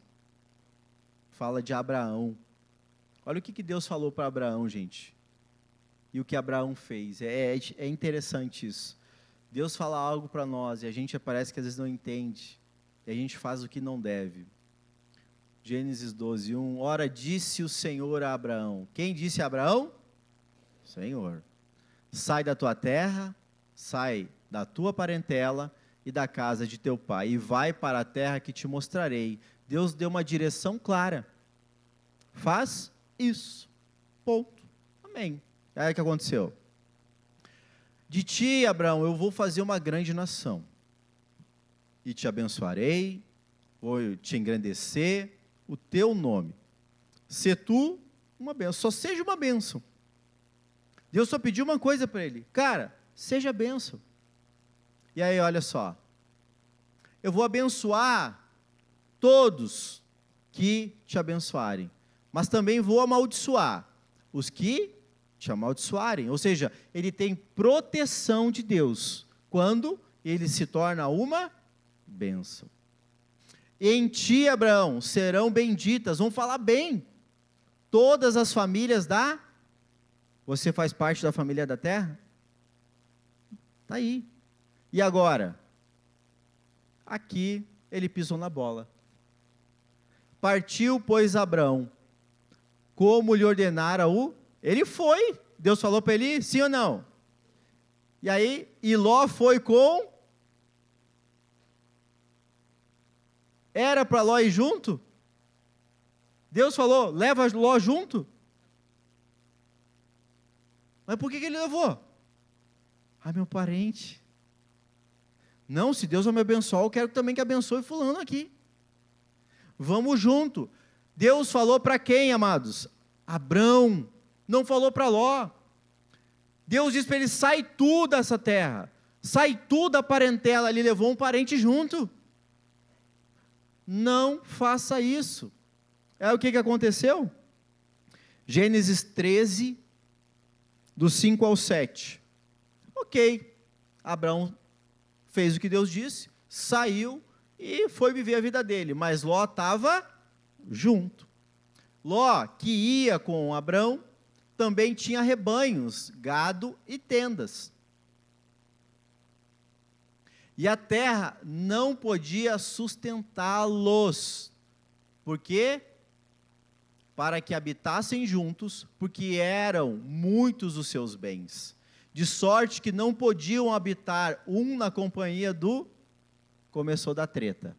fala de Abraão. Olha o que Deus falou para Abraão, gente, e o que Abraão fez. É interessante isso. Deus fala algo para nós e a gente parece que às vezes não entende, e a gente faz o que não deve. Gênesis 12, 1. Ora, disse o Senhor a Abraão. Quem disse a Abraão? Senhor. Sai da tua terra, sai da tua parentela e da casa de teu pai, e vai para a terra que te mostrarei. Deus deu uma direção clara. Faz isso. Ponto. Amém. Aí o que aconteceu? De ti, Abraão, eu vou fazer uma grande nação, e te abençoarei, vou te engrandecer, o teu nome. Se tu uma bênção, só seja uma bênção. Deus só pediu uma coisa para ele, cara, seja bênção. E aí, olha só, eu vou abençoar todos que te abençoarem, mas também vou amaldiçoar os que te amaldiçoarem. Ou seja, ele tem proteção de Deus quando ele se torna uma bênção. Em ti, Abraão, serão benditas, vamos falar bem, todas as famílias da... Você faz parte da família da terra? Está aí. E agora? Aqui ele pisou na bola. Partiu, pois, Abraão, como lhe ordenara o... Ele foi. Deus falou para ele ir, sim ou não? E aí, e Ló foi com... Era para Ló ir junto? Deus falou, leva Ló junto? Mas por que ele levou? Ah, meu parente. Não, se Deus vai me abençoar, eu quero também que abençoe fulano aqui. Vamos junto. Deus falou para quem, amados? Abrão. Não falou para Ló. Deus disse para ele, sai tu dessa terra. Sai tu da parentela. Ele levou um parente junto. Não faça isso. É o que aconteceu? Gênesis 13, do 5 ao 7. Ok, Abraão fez o que Deus disse, saiu e foi viver a vida dele, mas Ló estava junto. Ló, que ia com Abrão, também tinha rebanhos, gado e tendas. E a terra não podia sustentá-los. Por quê? Para que habitassem juntos, porque eram muitos os seus bens, de sorte que não podiam habitar um na companhia do... Começou da treta.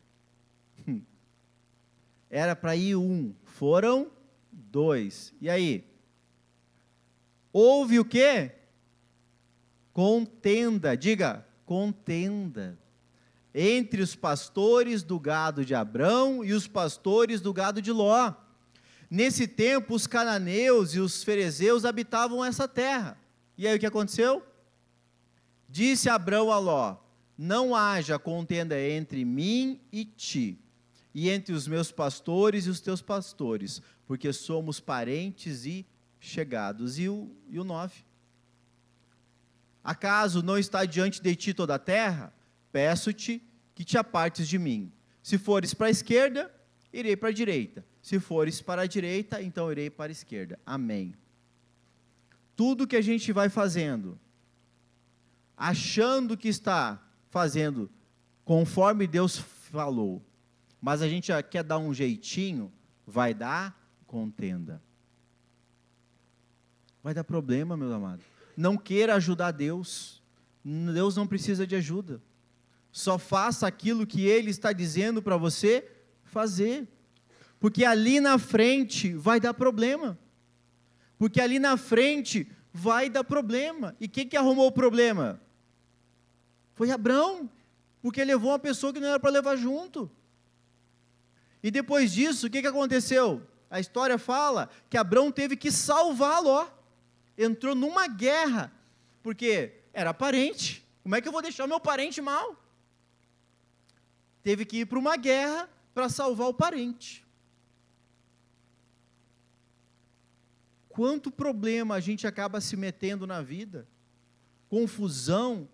Era para ir um, foram dois. E aí? Houve o quê? Contenda, diga, contenda, entre os pastores do gado de Abrão e os pastores do gado de Ló. Nesse tempo, os cananeus e os ferezeus habitavam essa terra. E aí o que aconteceu? Disse Abrão a Ló, não haja contenda entre mim e ti, e entre os meus pastores e os teus pastores, porque somos parentes e chegados. E o 9. Acaso não está diante de ti toda a terra? Peço-te que te apartes de mim. Se fores para a esquerda, irei para a direita. Se fores para a direita, então irei para a esquerda. Amém. Tudo que a gente vai fazendo, achando que está fazendo conforme Deus falou, mas a gente já quer dar um jeitinho, vai dar contenda. Vai dar problema, meu amado. Não queira ajudar Deus. Deus não precisa de ajuda. Só faça aquilo que Ele está dizendo para você fazer. Porque ali na frente vai dar problema. Porque ali na frente vai dar problema. E quem que arrumou o problema? Foi Abrão. Porque levou uma pessoa que não era para levar junto. E depois disso, o que aconteceu? A história fala que Abrão teve que salvar Ló. Entrou numa guerra, porque era parente. Como é que eu vou deixar meu parente mal? Teve que ir para uma guerra para salvar o parente. quanto problema a gente acaba se metendo na vida, confusão,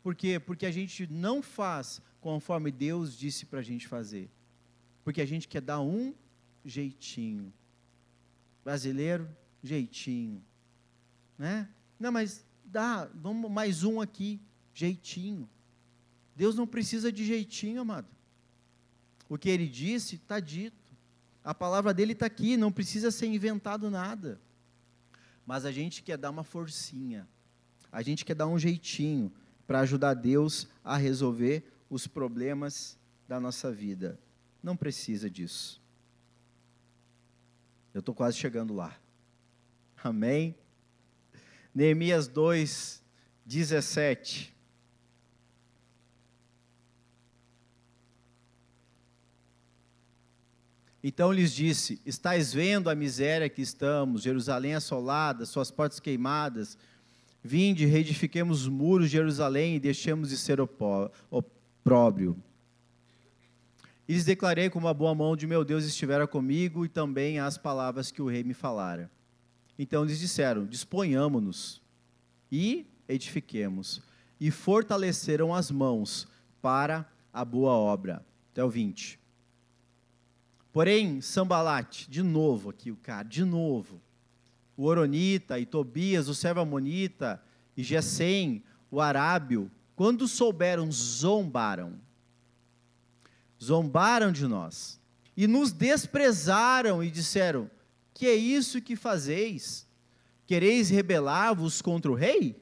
por quê? Porque a gente não faz conforme Deus disse para a gente fazer, porque a gente quer dar um jeitinho, brasileiro, jeitinho, né? Não, mas dá, vamos mais um aqui, jeitinho. Deus não precisa de jeitinho, amado. O que Ele disse, está dito. A palavra dEle está aqui, não precisa ser inventado nada. Mas a gente quer dar uma forcinha, a gente quer dar um jeitinho para ajudar Deus a resolver os problemas da nossa vida. Não precisa disso. Eu estou quase chegando lá. Amém? Neemias 2, 17. Então lhes disse: estais vendo a miséria que estamos, Jerusalém assolada, suas portas queimadas. Vinde, reedifiquemos os muros de Jerusalém e deixemos de ser opróbrio. E lhes declarei como a boa mão de meu Deus estivera comigo, e também as palavras que o rei me falara. Então lhes disseram: disponhamo-nos e edifiquemos. E fortaleceram as mãos para a boa obra. Até o 20. Porém, Sambalate, de novo aqui o cara, de novo, o Horonita e Tobias, o servo amonita, e Gesem, o arábio, quando souberam, zombaram de nós, e nos desprezaram e disseram: que é isso que fazeis? Quereis rebelar-vos contra o rei?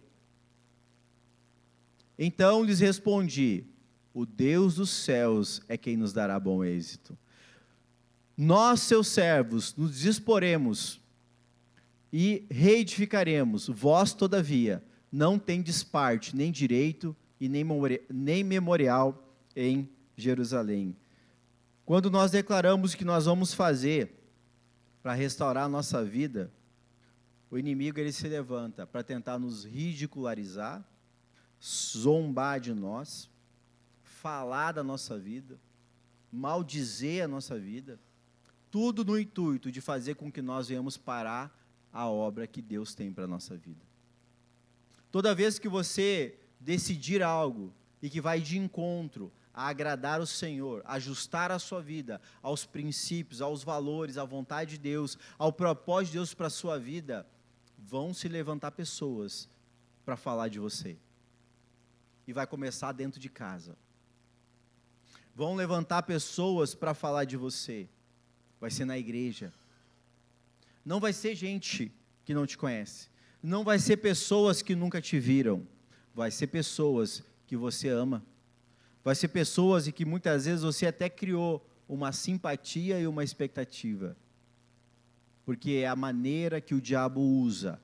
Então lhes respondi: o Deus dos céus é quem nos dará bom êxito. Nós, seus servos, nos disporemos e reedificaremos. Vós, todavia, não tendes parte, nem direito e nem memorial em Jerusalém. Quando nós declaramos o que nós vamos fazer para restaurar a nossa vida, o inimigo ele se levanta para tentar nos ridicularizar, zombar de nós, falar da nossa vida, maldizer a nossa vida, tudo no intuito de fazer com que nós venhamos parar a obra que Deus tem para a nossa vida. Toda vez que você decidir algo e que vai de encontro a agradar o Senhor, ajustar a sua vida aos princípios, aos valores, à vontade de Deus, ao propósito de Deus para a sua vida, vão se levantar pessoas para falar de você. E vai começar dentro de casa. Vão levantar pessoas para falar de você. Vai ser na igreja. Não vai ser gente que não te conhece. Não vai ser pessoas que nunca te viram. Vai ser pessoas que você ama. Vai ser pessoas e que muitas vezes você até criou uma simpatia e uma expectativa. Porque é a maneira que o diabo usa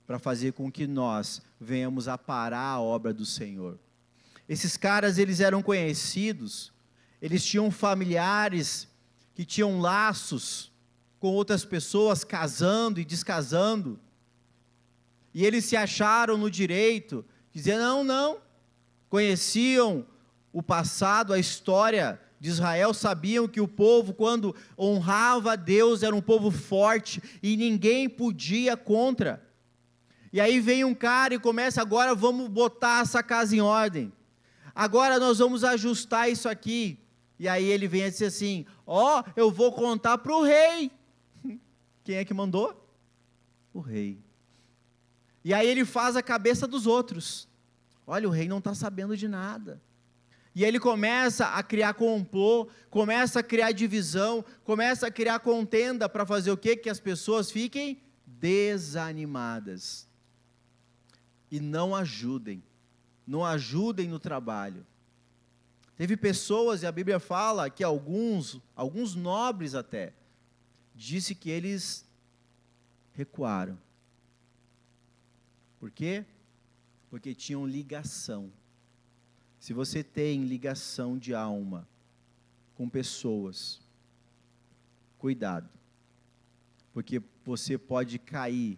para fazer com que nós venhamos a parar a obra do Senhor. Esses caras, eles eram conhecidos, eles tinham familiares que tinham laços com outras pessoas, casando e descasando, e eles se acharam no direito, dizendo: não, conheciam o passado, a história de Israel, sabiam que o povo, quando honrava a Deus, era um povo forte, e ninguém podia contra. E aí vem um cara e começa: agora vamos botar essa casa em ordem, agora nós vamos ajustar isso aqui. E aí ele vem e diz assim: eu vou contar para o rei. Quem é que mandou? O rei. E aí ele faz a cabeça dos outros. Olha, o rei não está sabendo de nada. E aí ele começa a criar complô, começa a criar divisão, começa a criar contenda para fazer o quê? Que as pessoas fiquem desanimadas. E não ajudem no trabalho. Teve pessoas, e a Bíblia fala que alguns nobres até, disse que eles recuaram. Por quê? Porque tinham ligação. Se você tem ligação de alma com pessoas, cuidado, porque você pode cair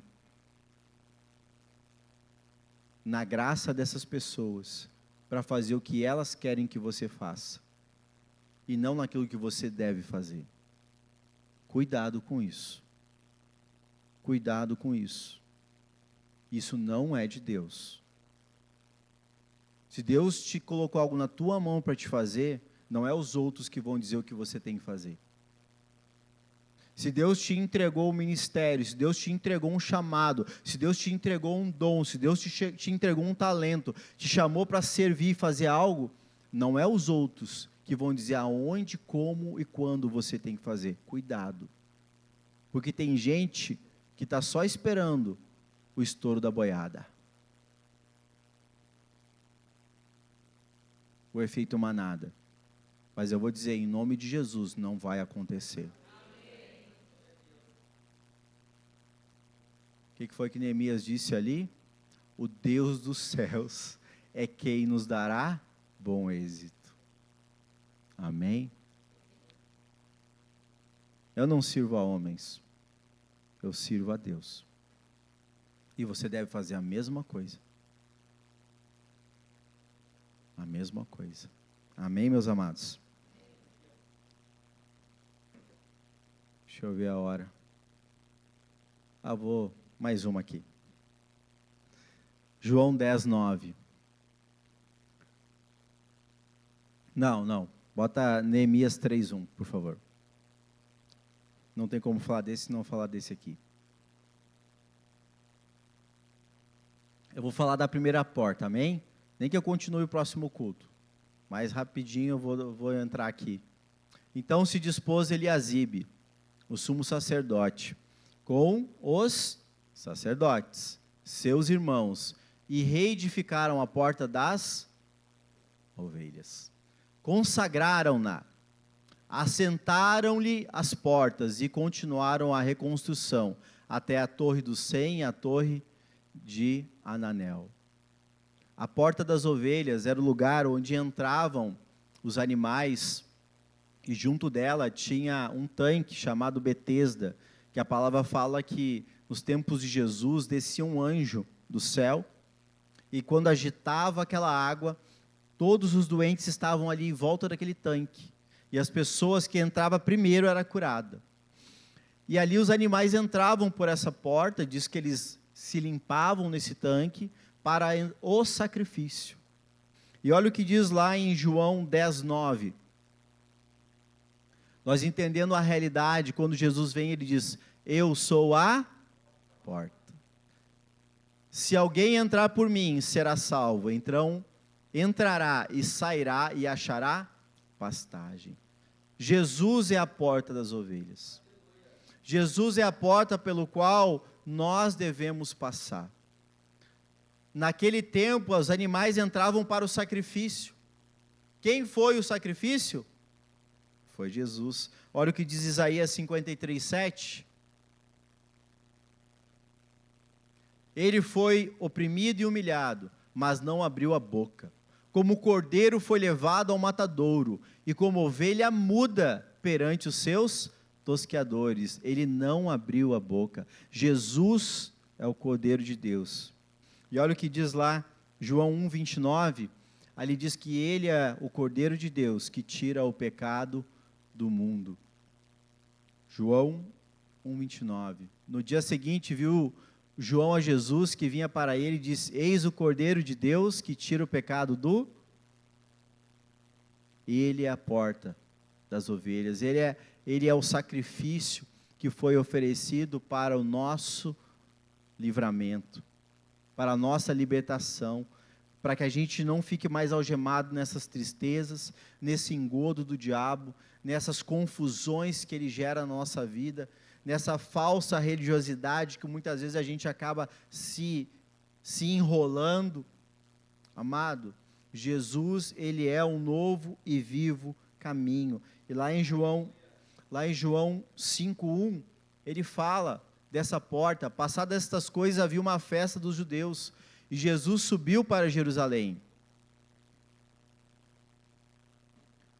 na graça dessas pessoas para fazer o que elas querem que você faça, e não naquilo que você deve fazer. Cuidado com isso. Cuidado com isso. Isso não é de Deus. Se Deus te colocou algo na tua mão para te fazer, não é os outros que vão dizer o que você tem que fazer. Se Deus te entregou um ministério, se Deus te entregou um chamado, se Deus te entregou um dom, se Deus te entregou um talento, te chamou para servir e fazer algo, não é os outros que vão dizer aonde, como e quando você tem que fazer. Cuidado. Porque tem gente que está só esperando o estouro da boiada. O efeito manada. Mas eu vou dizer, em nome de Jesus, não vai acontecer. O que foi que Neemias disse ali? O Deus dos céus é quem nos dará bom êxito. Amém? Eu não sirvo a homens, eu sirvo a Deus. E você deve fazer a mesma coisa. A mesma coisa. Amém, meus amados? Deixa eu ver a hora. Vou mais uma aqui. João 10, 9. Não. Bota Neemias 3, 1, por favor. Não tem como falar desse, não falar desse aqui. Eu vou falar da primeira porta, amém? Nem que eu continue o próximo culto. Mais rapidinho eu vou entrar aqui. Então se dispôs Eliasibe, o sumo sacerdote, com os sacerdotes, seus irmãos, e reedificaram a porta das ovelhas. Consagraram-na, assentaram-lhe as portas e continuaram a reconstrução até a torre do Sem e a torre de Ananel. A porta das ovelhas era o lugar onde entravam os animais, e junto dela tinha um tanque chamado Betesda, que a palavra fala que nos tempos de Jesus descia um anjo do céu, e quando agitava aquela água, todos os doentes estavam ali em volta daquele tanque, e as pessoas que entravam primeiro eram curadas. E ali os animais entravam por essa porta, diz que eles se limpavam nesse tanque para o sacrifício. E olha o que diz lá em João 10, 9. Nós entendendo a realidade, quando Jesus vem, ele diz: eu sou a porta. Se alguém entrar por mim, será salvo. Então, entrará e sairá e achará pastagem. Jesus é a porta das ovelhas. Jesus é a porta pelo qual nós devemos passar. Naquele tempo, os animais entravam para o sacrifício. Quem foi o sacrifício? Foi Jesus. Olha o que diz Isaías 53, 7. Ele foi oprimido e humilhado, mas não abriu a boca. Como cordeiro foi levado ao matadouro, e como ovelha muda perante os seus tosqueadores. Ele não abriu a boca. Jesus é o Cordeiro de Deus. E olha o que diz lá, João 1, 29, ali diz que ele é o Cordeiro de Deus, que tira o pecado do mundo. João 1, 29. No dia seguinte, viu João a Jesus, que vinha para ele, e disse: eis o Cordeiro de Deus, que tira o pecado do... Ele é a porta das ovelhas, ele é o sacrifício que foi oferecido para o nosso livramento, para a nossa libertação, para que a gente não fique mais algemado nessas tristezas, nesse engodo do diabo, nessas confusões que ele gera na nossa vida, nessa falsa religiosidade que muitas vezes a gente acaba se enrolando. Amado, Jesus, ele é um novo e vivo caminho. E lá em João 5:1, ele fala dessa porta. Passadas estas coisas, havia uma festa dos judeus, e Jesus subiu para Jerusalém.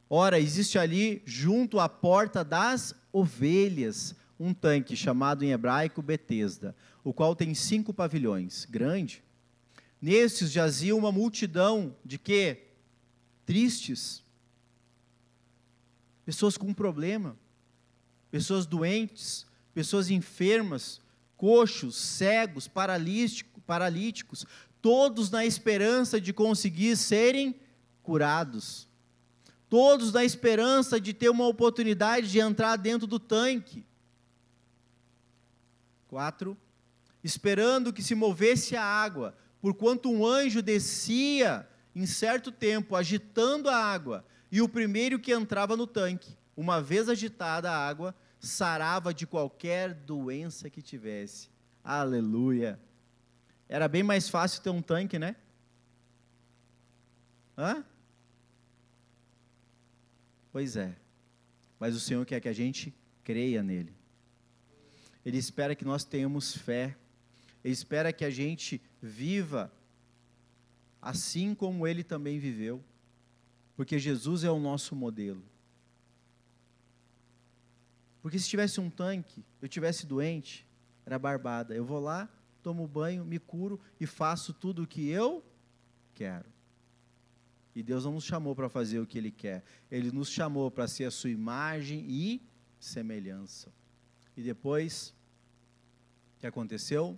Ora, existe ali, junto à porta das ovelhas, um tanque chamado em hebraico Betesda, o qual tem 5 pavilhões, grande. Nestes jazia uma multidão de quê? Tristes. Pessoas com problema, pessoas doentes, pessoas enfermas, coxos, cegos, paralíticos, todos na esperança de conseguir serem curados, todos na esperança de ter uma oportunidade de entrar dentro do tanque. 4, esperando que se movesse a água, porquanto um anjo descia em certo tempo, agitando a água, e o primeiro que entrava no tanque, uma vez agitada a água, sarava de qualquer doença que tivesse. Aleluia! Era bem mais fácil ter um tanque, né? Hã? Pois é, mas o Senhor quer que a gente creia nele. Ele espera que nós tenhamos fé, Ele espera que a gente viva assim como Ele também viveu, porque Jesus é o nosso modelo. Porque se tivesse um tanque, eu tivesse doente, era barbada, eu vou lá, tomo banho, me curo e faço tudo o que eu quero. E Deus não nos chamou para fazer o que Ele quer, Ele nos chamou para ser a sua imagem e semelhança. E depois, o que aconteceu?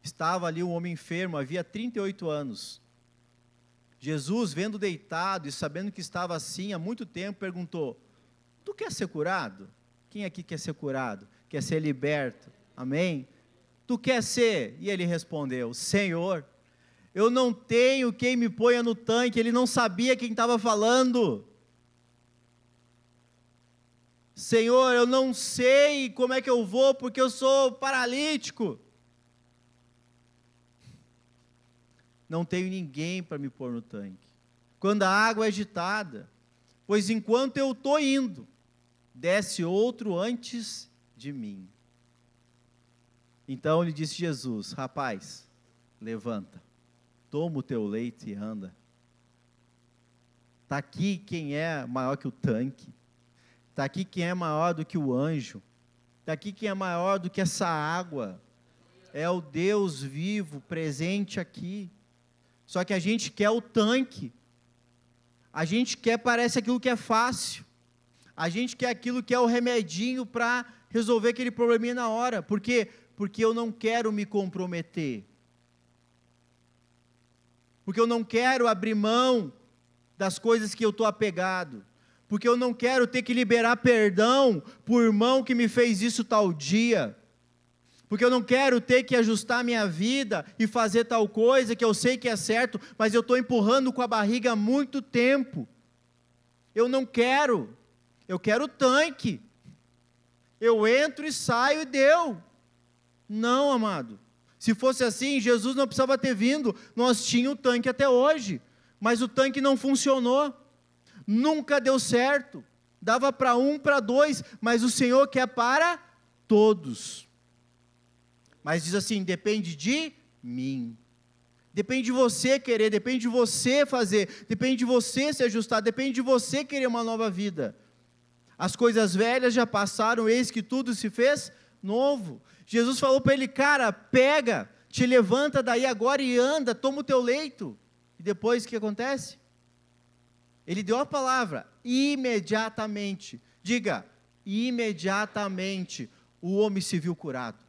Estava ali um homem enfermo, havia 38 anos. Jesus, vendo deitado e sabendo que estava assim há muito tempo, perguntou: tu quer ser curado? Quem aqui quer ser curado? Quer ser liberto? Amém? Tu quer ser? E ele respondeu: Senhor, eu não tenho quem me ponha no tanque. Ele não sabia quem estava falando. Senhor, eu não sei como é que eu vou, porque eu sou paralítico. Não tenho ninguém para me pôr no tanque, quando a água é agitada, pois enquanto eu estou indo, desce outro antes de mim. Então lhe disse Jesus: rapaz, levanta, toma o teu leito e anda. Está aqui quem é maior que o tanque, está aqui quem é maior do que o anjo, está aqui quem é maior do que essa água, é o Deus vivo, presente aqui. Só que a gente quer o tanque, a gente quer, parece aquilo que é fácil, a gente quer aquilo que é o remedinho para resolver aquele probleminha na hora. Por quê? Porque eu não quero me comprometer, porque eu não quero abrir mão das coisas que eu estou apegado, porque eu não quero ter que liberar perdão por irmão que me fez isso tal dia, porque eu não quero ter que ajustar minha vida e fazer tal coisa que eu sei que é certo, mas eu estou empurrando com a barriga há muito tempo. Eu não quero, eu quero o tanque, eu entro e saio e deu. Não, amado, se fosse assim, Jesus não precisava ter vindo, nós tínhamos o tanque até hoje, mas o tanque não funcionou, nunca deu certo, dava para um, para dois, mas o Senhor quer para todos. Mas diz assim: depende de mim, depende de você querer, depende de você fazer, depende de você se ajustar, depende de você querer uma nova vida. As coisas velhas já passaram, eis que tudo se fez novo. Jesus falou para ele: cara, pega, te levanta daí agora e anda, toma o teu leito. E depois o que acontece? Ele deu a palavra, imediatamente, diga, imediatamente, o homem se viu curado.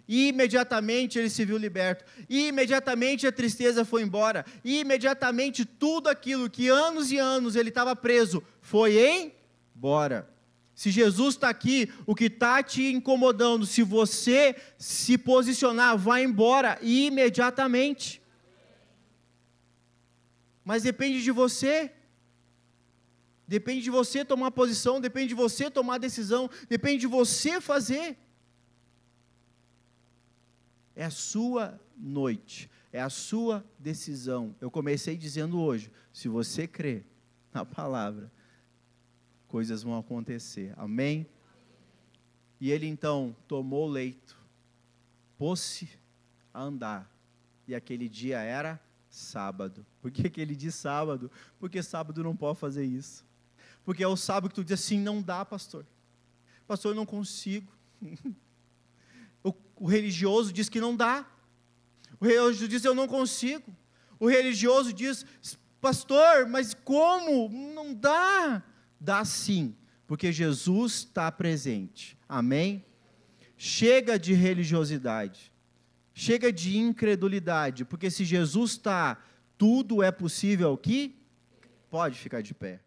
Imediatamente ele se viu liberto, imediatamente a tristeza foi embora, imediatamente tudo aquilo que anos e anos ele estava preso, foi embora. Se Jesus está aqui, o que está te incomodando, se você se posicionar, vai embora imediatamente. Mas depende de você. Depende de você tomar posição, depende de você tomar decisão, depende de você fazer. É a sua noite, é a sua decisão. Eu comecei dizendo hoje, se você crer na palavra, coisas vão acontecer, amém? E ele então tomou o leito, pôs-se a andar, e aquele dia era sábado. Por que aquele dia sábado? Porque sábado não pode fazer isso, porque é o sábado que tu diz assim: não dá, pastor, eu não consigo. O religioso diz que não dá, o religioso diz: eu não consigo, o religioso diz: pastor, mas como? Não dá. Dá sim, porque Jesus está presente, amém? Chega de religiosidade. Chega de incredulidade. Porque se Jesus está, tudo é possível aqui, pode ficar de pé.